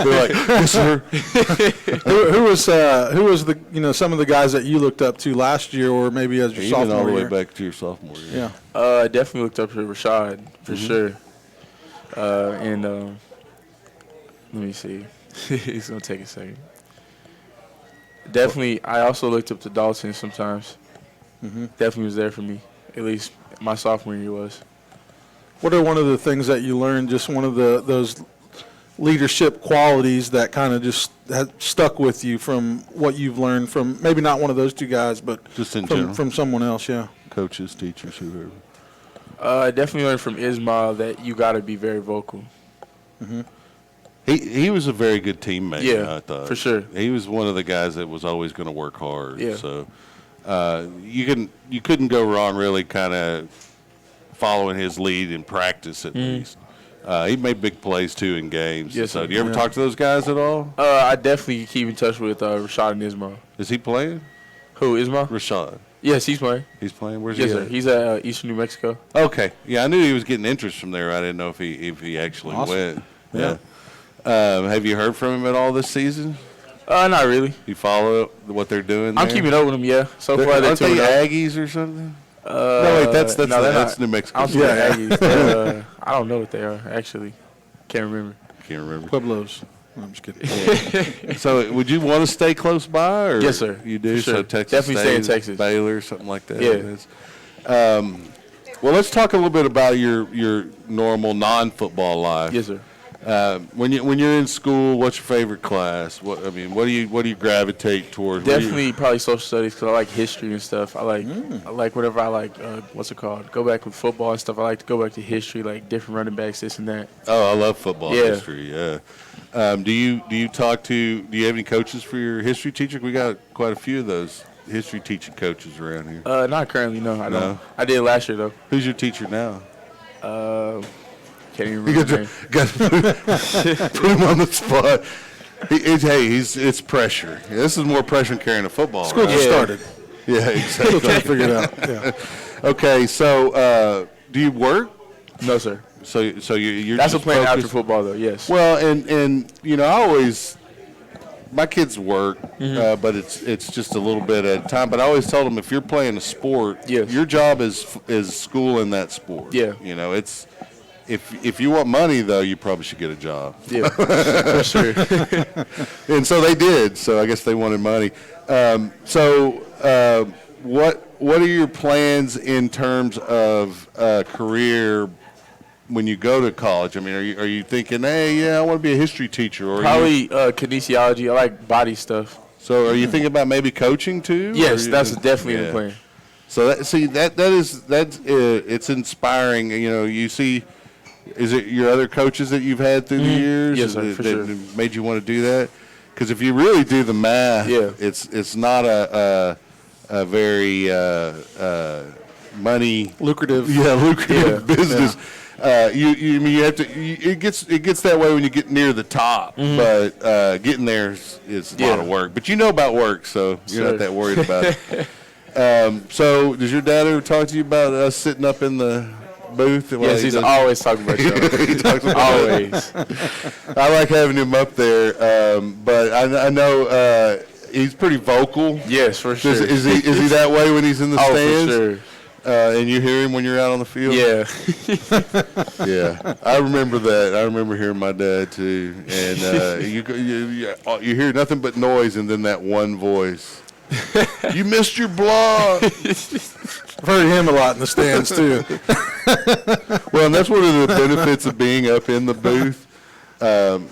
They're like, yes, sir. Who was the some of the guys that you looked up to last year, or maybe as your Even all sophomore the way year? back to your sophomore year. Yeah. I definitely looked up to Rashad, for sure. And Let me see. It's gonna take a second. Definitely, I also looked up to Dalton sometimes. Definitely was there for me. At least my sophomore year was. What are one of the things that you learned, just one of those leadership qualities that kind of just have stuck with you from what you've learned from maybe not one of those two guys, but Just in general. from someone else, yeah. Coaches, teachers, whoever. I definitely learned from Ismail that you got to be very vocal. He was a very good teammate. Yeah, I thought for sure. He was one of the guys that was always going to work hard. Yeah. So you couldn't go wrong really kind of following his lead in practice at least. He made big plays too in games. Yes, So sir. do you ever talk to those guys at all? I definitely keep in touch with Rashad and Ismail. Is he playing? Who, Ismail? Rashad. Yes, he's playing. He's playing. Where's Yes, he sir. at? He's at Eastern New Mexico. Okay. Yeah, I knew he was getting interest from there. I didn't know if he actually Awesome. went. Yeah. Have you heard from him at all this season? Not really. You follow what they're doing? I'm there? keeping up with him, yeah. So far, Aren't they 2-0. Aggies or something? No, wait, that's no, they're that's not. New Mexico. I don't think they're Aggies. They're, I don't know what they are, actually. Can't remember. Can't remember. Pueblos. No, I'm just kidding. So, would you want to stay close by? Or Yes, sir. You do. For sure. So Texas Definitely stay in State, Texas. Baylor, something like that. Yeah. Well, let's talk a little bit about your normal non-football life. Yes, sir. When you're in school, what's your favorite class? What do you gravitate towards? Definitely probably social studies because I like history and stuff. I like whatever I like, what's it called? Go back with football and stuff. I like to go back to history, like different running backs, this and that. Oh, I love football Yeah. history. Yeah. Do you have any coaches for your history teacher? We got quite a few of those history teaching coaches around here. Not currently, no. I No? don't. I did last year, though. Who's your teacher now? Can't even remember his name. Got to put him on the spot. It's pressure. Yeah, this is more pressure than carrying a football. School right? just started. Yeah, exactly. Still trying to figure it out. Yeah. Okay, so do you work? No, sir. So you're That's a just plan after focused- football, though, yes. Well, and I always, my kids work, but it's just a little bit at a time. But I always tell them if you're playing a sport, Yes. your job is school in that sport. Yeah. It's if you want money though, you probably should get a job. Yeah, for sure. And so they did. So I guess they wanted money. What are your plans in terms of career when you go to college? I mean, are you thinking, hey, yeah, I want to be a history teacher, or Probably kinesiology. I like body stuff. so are you thinking about maybe coaching too? Yes, Or that's you- definitely in yeah. the plan. So that's it's inspiring. You see, is it your other coaches that you've had through the years? Yes, sir, that, for that sure. made you want to do that? Because if you really do the math, Yeah. it's not a very money Lucrative. lucrative business. You have to. It gets that way when you get near the top, but getting there is a lot of work. But you know about work, so you're Sure. not that worried about it. So, does your dad ever talk to you about us sitting up in the booth? While Yes, he he's does- always talking about you. he talks about Always. I like having him up there, but I know he's pretty vocal. Yes, for sure. Is he that way when he's in the Oh, stands? for sure. And you hear him when you're out on the field? Yeah. Yeah, I remember that. I remember hearing my dad too, and you hear nothing but noise, and then that one voice. You missed your block. I've heard him a lot in the stands, too. Well, and that's one of the benefits of being up in the booth.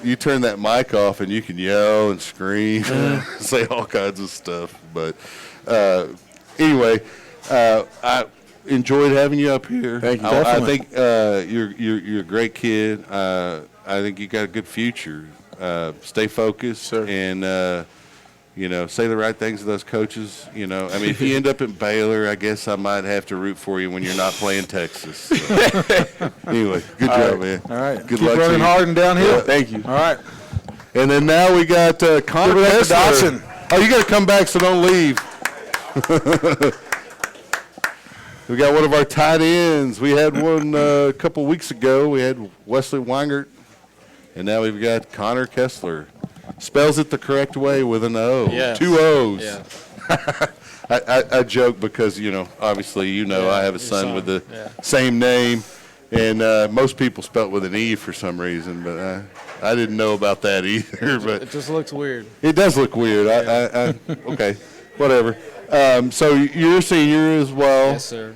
You turn that mic off, and you can yell and scream, say all kinds of stuff. But anyway, I enjoyed having you up here. Thank you. I Definitely. think you're a great kid. I think you got a good future. Stay focused, Sir. and say the right things to those coaches. I mean, if you end up in Baylor, I guess I might have to root for you when you're not playing Texas. So. Anyway, good job, man. All right. Good Keep luck to running you. hard and downhill. Thank you. All right. And then now we got Connor Give it up to Kessler. Dotson. Oh, you got to come back, so don't leave. We got one of our tight ends. We had one a couple weeks ago. We had Wesley Weingart, and now we've got Connor Kessler. Spells it the correct way with an O. Yes. 2 O's. Yeah. I joke because, obviously, I have a son with the same name, and most people spell it with an E for some reason, but I didn't know about that either, but It just looks weird. it does look weird. I okay, whatever. So you're a senior as well. Yes, sir.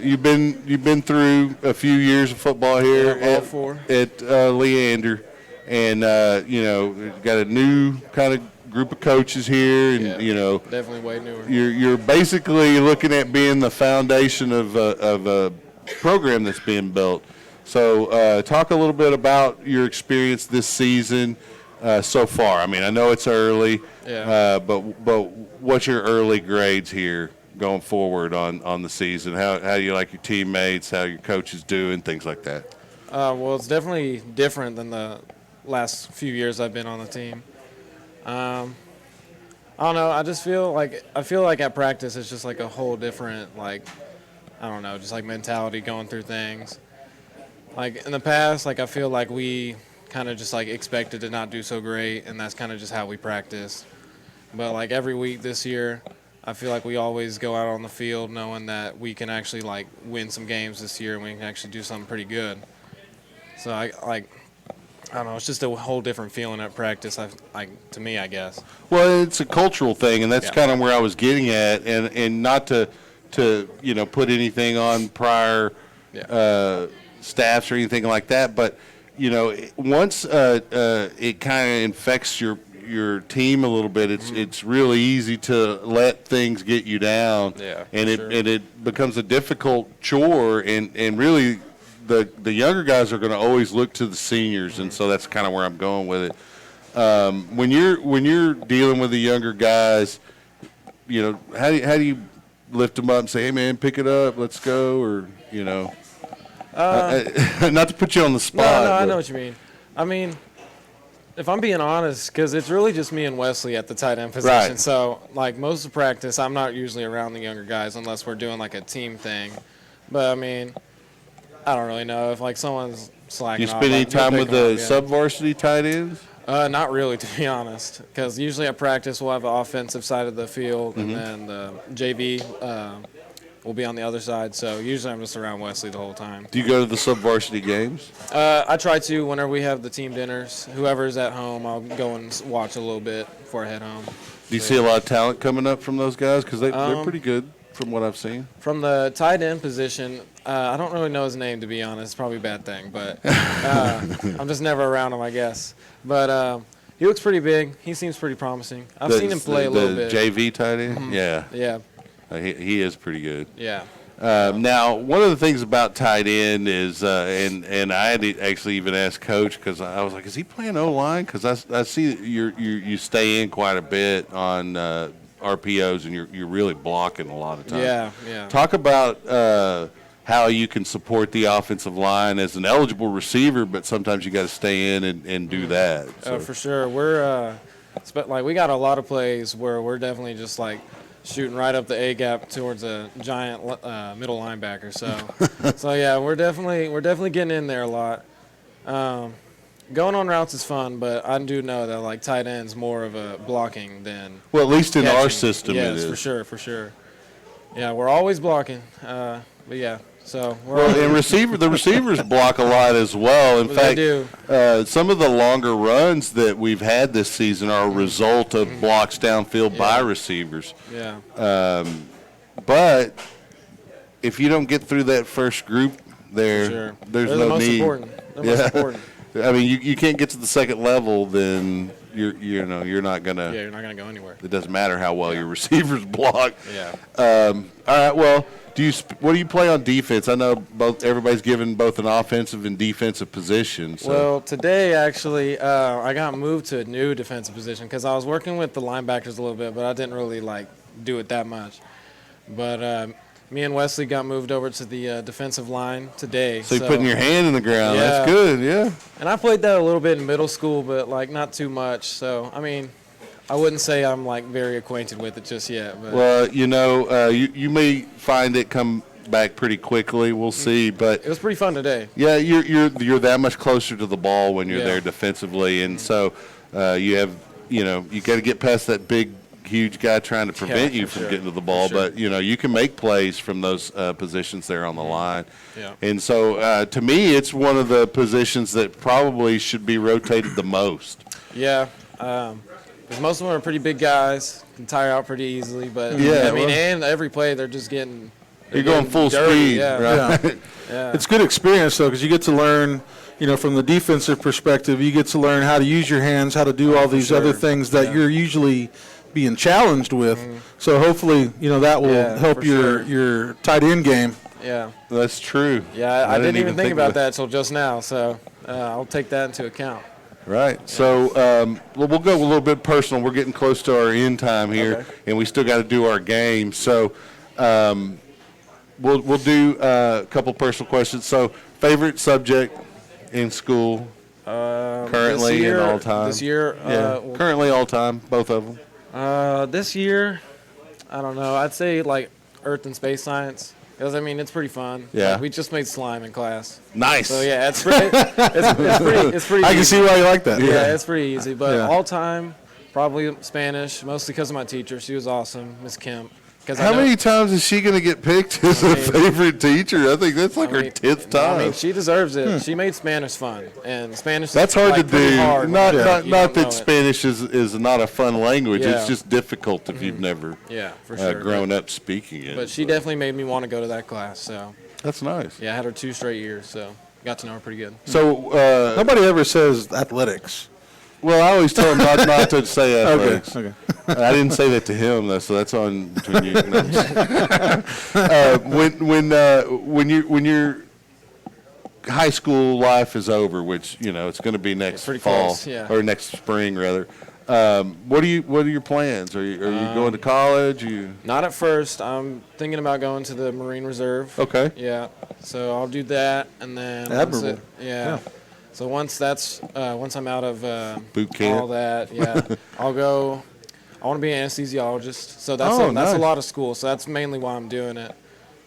You've been through a few years of football here Yeah, all four. at Leander, and got a new kind of group of coaches here, and Yeah. Definitely way newer. you're basically looking at being the foundation of a program that's being built. So talk a little bit about your experience this season so far. I mean, I know it's early, Yeah. but what's your early grades here going forward on the season? How do you like your teammates? How your coaches doing? Things like that. Well, it's definitely different than the last few years I've been on the team. I don't know. I feel like at practice it's just like a whole different, like, I don't know, just like mentality going through things. Like in the past, like I feel like we kind of just like expected to not do so great, and that's kind of just how we practice. But like every week this year, I feel like we always go out on the field knowing that we can actually like win some games this year, and we can actually do something pretty good. So I don't know. It's just a whole different feeling at practice. To me, I guess. Well, it's a cultural thing, and that's Yeah. kind of where I was getting at, and not to put anything on prior staffs or anything like that, but once it kind of infects your team a little bit, it's really easy to let things get you down, Yeah, and sure. it becomes a difficult chore, and really the younger guys are going to always look to the seniors, and so that's kind of where I'm going with it. When you're dealing with the younger guys, how do you lift them up and say, hey man, pick it up, let's go, or not to put you on the spot. No, I but- know what you mean. I mean, if I'm being honest, because it's really just me and Wesley at the tight end position. Right. So, like, most of practice, I'm not usually around the younger guys unless we're doing, like, a team thing. But, I mean, I don't really know if, like, someone's slacking You off. spend any like, we'll time pick with them the up, yeah. sub-varsity tight ends? Not really, to be honest. Because usually at practice, we'll have the offensive side of the field, Mm-hmm. and then the JV will be on the other side. So, usually I'm just around Wesley the whole time. Do you go to the sub-varsity games? I try to whenever we have the team dinners. Whoever's at home, I'll go and watch a little bit before I head home. Do you see a lot of talent coming up from those guys? Because they're Um, pretty good from what I've seen. From the tight end position, I don't really know his name, to be honest. It's probably a bad thing, but I'm just never around him, I guess. But he looks pretty big. He seems pretty promising. I've seen him play a little bit. The JV tight end? Yeah. Yeah, He is pretty good. yeah. Now, one of the things about tight end is, and I had to actually even ask Coach because I was like, is he playing O-line? Because I see that you stay in quite a bit on RPOs, and you're really blocking a lot of times. Yeah. Talk about how you can support the offensive line as an eligible receiver, but sometimes you got to stay in and do that. So. For sure. We're we got a lot of plays where we're definitely just like shooting right up the A gap towards a giant middle linebacker. So yeah, we're definitely getting in there a lot. Going on routes is fun, but I do know that like tight end's more of a blocking than Well, at least in catching. our system, yes, it is. for sure. Yeah, we're always blocking. But yeah, so we're Well, always, and the receivers block a lot as well. In They fact, do. some of the longer runs that we've had this season are a result of blocks downfield by receivers. yeah, But if you don't get through that first group there, sure. there's They're no the most need. important. They're most important. I mean, you can't get to the second level, then you're not gonna. Yeah, you're not gonna go anywhere. It doesn't matter how well your receivers block. Yeah. All right. Well, what do you play on defense? I know everybody's given both an offensive and defensive position. So. Well, today actually, I got moved to a new defensive position because I was working with the linebackers a little bit, but I didn't really like do it that much. But me and Wesley got moved over to the defensive line today. So you're putting your hand in the ground. Yeah. That's good. Yeah. And I played that a little bit in middle school, but like not too much. So I mean, I wouldn't say I'm like very acquainted with it just yet. But Well, you may find it come back pretty quickly. We'll see, but it was pretty fun today. yeah, you're that much closer to the ball when you're Yeah. there defensively, and so you have you got to get past that big huge guy trying to prevent Yeah, you for from sure. getting to the ball, For sure. but you can make plays from those positions there on the line. Yeah. And so, to me, it's one of the positions that probably should be rotated the most. Yeah, because most of them are pretty big guys, can tire out pretty easily. But Yeah, I mean, well- and every play they're just getting. You're going full dirty, speed, yeah. right? Yeah. Yeah. It's good experience, though, because you get to learn, from the defensive perspective, you get to learn how to use your hands, how to do all these other sure. things that you're usually being challenged with. So hopefully, that will Yeah, help for your, sure. your tight end game. Yeah, That's true. yeah. I didn't even think about that till just now, so I'll take that into account. Right. So we'll go a little bit personal. We're getting close to our end time here, Okay. and we still got to do our game. So we'll do a couple personal questions. So favorite subject in school, currently this year, and all time. This year, Yeah. Currently, all time, both of them. this year, I don't know. I'd say like Earth and Space Science. Because, I mean, it's pretty fun. Yeah. Like, we just made slime in class. Nice. So, yeah, it's pretty I can easy. see why you like that. Yeah, it's pretty easy. But Yeah. all time, probably Spanish, mostly because of my teacher. She was awesome, Miss Kemp. 'Cause I How know- many times is she going to get picked as a favorite teacher? I think that's like I her mean- 10th no, time. I mean, she deserves it. She made Spanish fun, and Spanish. That's is hard like to pretty do. hard when Not you not, don't not know that it. Spanish is not a fun language. Yeah. It's just difficult if you've never Yeah, for sure. grown up speaking it. But she definitely made me want to go to that class. So That's nice. yeah, I had her 2 straight years, so got to know her pretty good. So, Nobody ever says athletics. well, I always tell him not to say athletics. Okay. I didn't say that to him, though, so that's on between you. When your high school life is over, which it's going to be next pretty fall close, yeah. or next spring rather. What are your plans? Are you going to college? Not at first. I'm thinking about going to the Marine Reserve. Okay. Yeah, so I'll do that, and then once Admirable. yeah. So once I'm out of Boot camp. all that, yeah, I'll go. I want to be an anesthesiologist. So that's Oh, that's a nice. lot of school. So that's mainly why I'm doing it,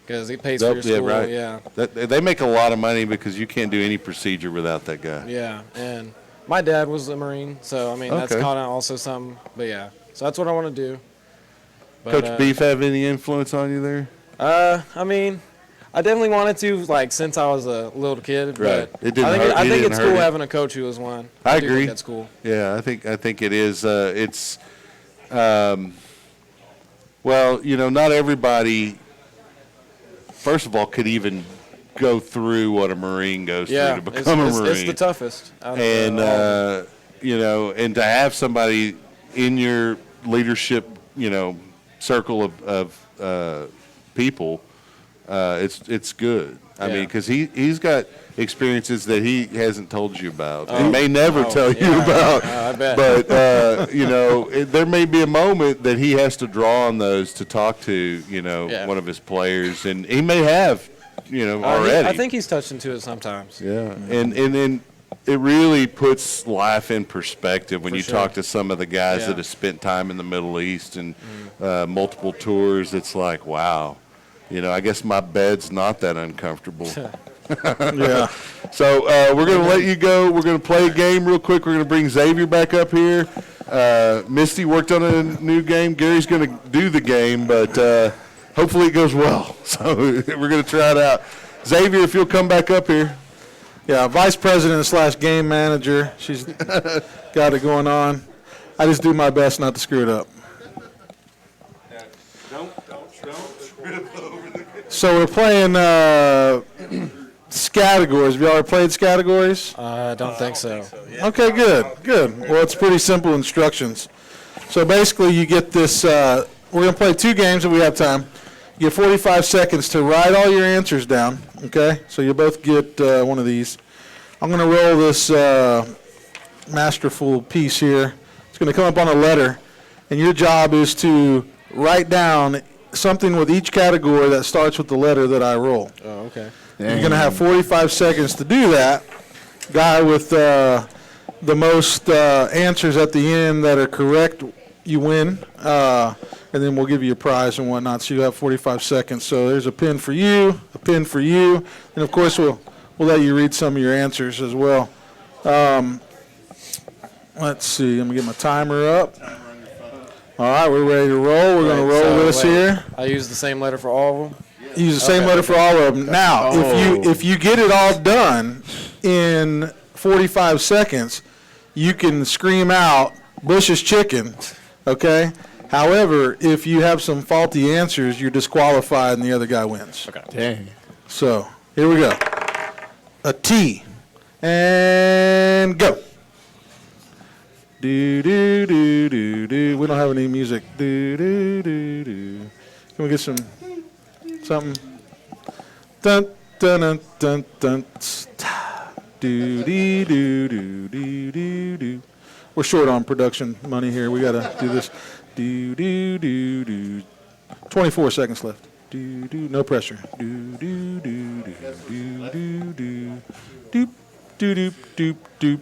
because it pays Yep, for your school. yeah, right. Yeah, They make a lot of money because you can't do any procedure without that guy. yeah. And my dad was a Marine, so I mean that's Okay. kind of also something. But yeah, so that's what I want to do. But, Coach Beef have any influence on you there? I mean, I definitely wanted to, like, since I was a little kid. Right. But It didn't I think, hurt- I it think didn't it's hurt cool it. having a coach who was one. I do agree. think that's cool. Yeah, I think it is. It's well, not everybody. First of all, could even go through what a Marine goes Yeah, through to become a Marine. it's the toughest. Out of, And all of them. and to have somebody in your leadership, circle of people, it's good. I mean, Yeah. because he's got experiences that he hasn't told you about. He may never tell you yeah, about. I bet. But there may be a moment that he has to draw on those to talk to Yeah. one of his players, and he may have already. I think he's touched into it sometimes. Yeah, and it really puts life in perspective when For you sure. talk to some of the guys Yeah. that have spent time in the Middle East and multiple tours. It's like, wow, I guess my bed's not that uncomfortable. Yeah. So we're going to let you go. We're going to play a game real quick. We're going to bring Xavier back up here. Misty worked on a new game. Gary's going to do the game, but hopefully it goes well. So we're going to try it out. Xavier, if you'll come back up here. Yeah, vice president / game manager. She's got it going on. I just do my best not to screw it up. So we're playing Scattergories. Have y'all ever played Scattergories? I don't think so. Okay, good. Well, it's pretty simple instructions. So basically, you get this. We're going to play 2 games if we have time. You get 45 seconds to write all your answers down. Okay, so you'll both get one of these. I'm going to roll this masterful piece here. It's going to come up on a letter, and your job is to write down something with each category that starts with the letter that I roll. Oh, okay. You're going to have 45 seconds to do that. Guy with the most answers at the end that are correct, you win. And then we'll give you a prize and whatnot. So you have 45 seconds. So there's a pin for you, a pin for you, and of course we'll let you read some of your answers as well. Let's see. Let me get my timer up. All right, we're ready to roll. We're going to roll this here. I use the same letter for all of them? Use the same letter for all of them. Now, if you get it all done in 45 seconds, you can scream out Bush's Chicken, okay? However, if you have some faulty answers, you're disqualified and the other guy wins. Okay. Dang. So, here we go. A T. And go. Do, do, do, do, do. We don't have any music. Do, do, do, do. Can we get something? Dun, dun, dun, dun, dun, do, dee, do, do, do, do, do. We're short on production money here. We got to do this. Do, do, do, do. 24 seconds left. Do, do, no pressure. Do, do, do, do, do, do, do. Doop, doop, doop, doop.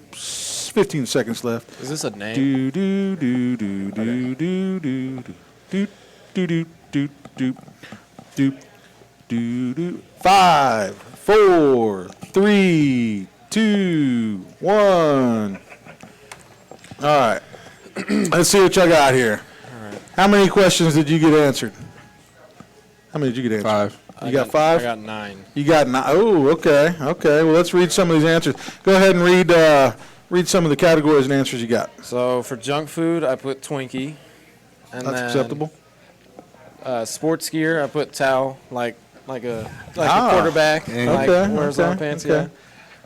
15 seconds left. Is this a name? Do, do, do, do, do, do, do, do, do, do, do, do, do, do, do. 5, 4, 3, 2, 1. All right. Let's see what y'all got here. All right. How many questions did you get answered? How many did you get answered? 5. You got 5? I got 9. You got 9. Oh, okay. Okay. Well, let's read some of these answers. Go ahead and read some of the categories and answers you got. So for junk food, I put Twinkie. And That's acceptable. Sports gear, I put towel, like a quarterback, like wears long pants. okay. Yeah.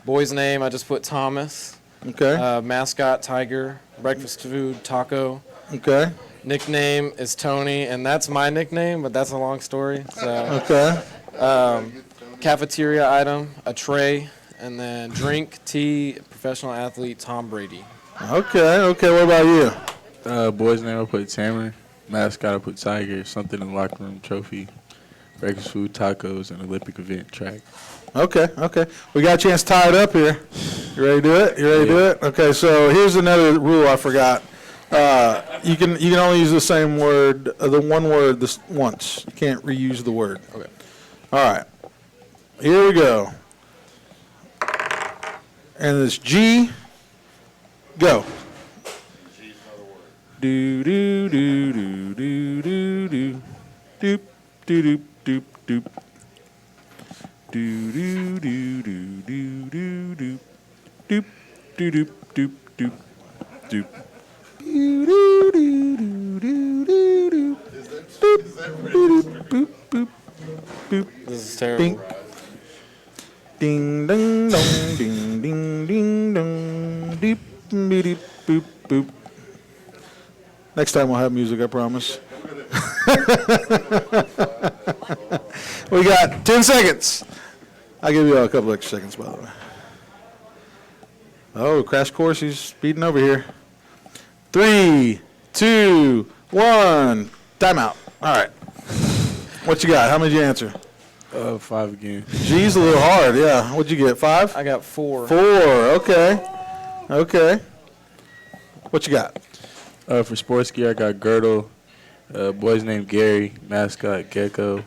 Boy's name, I just put Thomas. Okay. Mascot, Tiger. Breakfast food, Taco. Okay. Nickname is Tony, and that's my nickname, but that's a long story. So, Okay. cafeteria item, a tray, and then drink, tea, professional athlete, Tom Brady. Okay. Okay. What about you? Boy's name, I put Tamron. Mascot, I put Tiger. Something in the locker room, trophy. Breakfast food, tacos, and Olympic event, track. Okay. Okay. We got a chance to tie it up here. You ready to do it? You ready to do it? Okay. So here's another rule I forgot. You can only use the same word, the one word this once. You can't reuse the word. Okay. All right. Here we go. And it's G. Go. Do do do do do do do doop doop doop doop do do do do do do do doop doop doop doop doop. This is terrible. Ding ding dong ding ding ding dong deep beep boop boop. Next time we'll have music, I promise. We got 10 seconds. I'll give you all a couple extra seconds, by the way. Oh, crash course, he's speeding over here. 3, 2, 1. Timeout. All right. What you got? How many did you answer? 5 again. G's a little hard, yeah. What'd you get, 5? I got 4. 4, okay. Okay. What you got? For sports gear, I got girdle. Boy's name Gary. Mascot Gecko.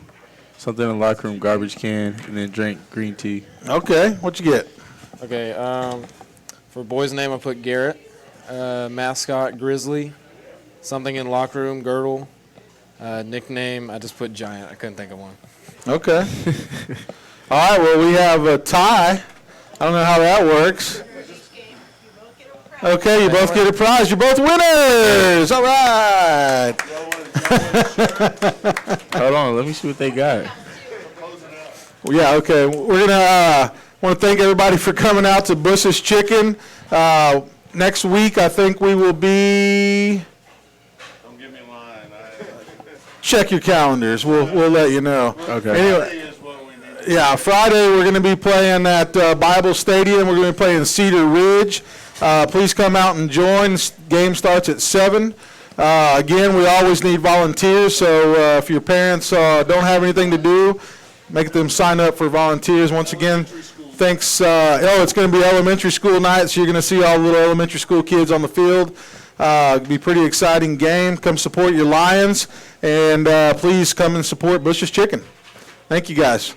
Something in the locker room, garbage can, and then drink green tea. Okay. What you get? Okay. For boy's name, I put Garrett. Mascot Grizzly. Something in locker room, girdle. Nickname, I just put Giant. I couldn't think of one. Okay. All right, well, we have a tie. I don't know how that works. Okay, you both get a prize. You're both winners. All right. Hold on, let me see what they got. Well, yeah, okay. We're going to want to thank everybody for coming out to Bush's Chicken. Next week, I think we will be... Don't give me a line. Check your calendars. We'll let you know. Okay. Anyway, yeah, Friday we're going to be playing at Bible Stadium. We're going to be playing Cedar Ridge. Please come out and join. Game starts at 7. Again, we always need volunteers, so if your parents don't have anything to do, make them sign up for volunteers. Once again, thanks. It's going to be elementary school night, so you're going to see all the little elementary school kids on the field. It'll be a pretty exciting game. Come support your Lions, and please come and support Bush's Chicken. Thank you, guys.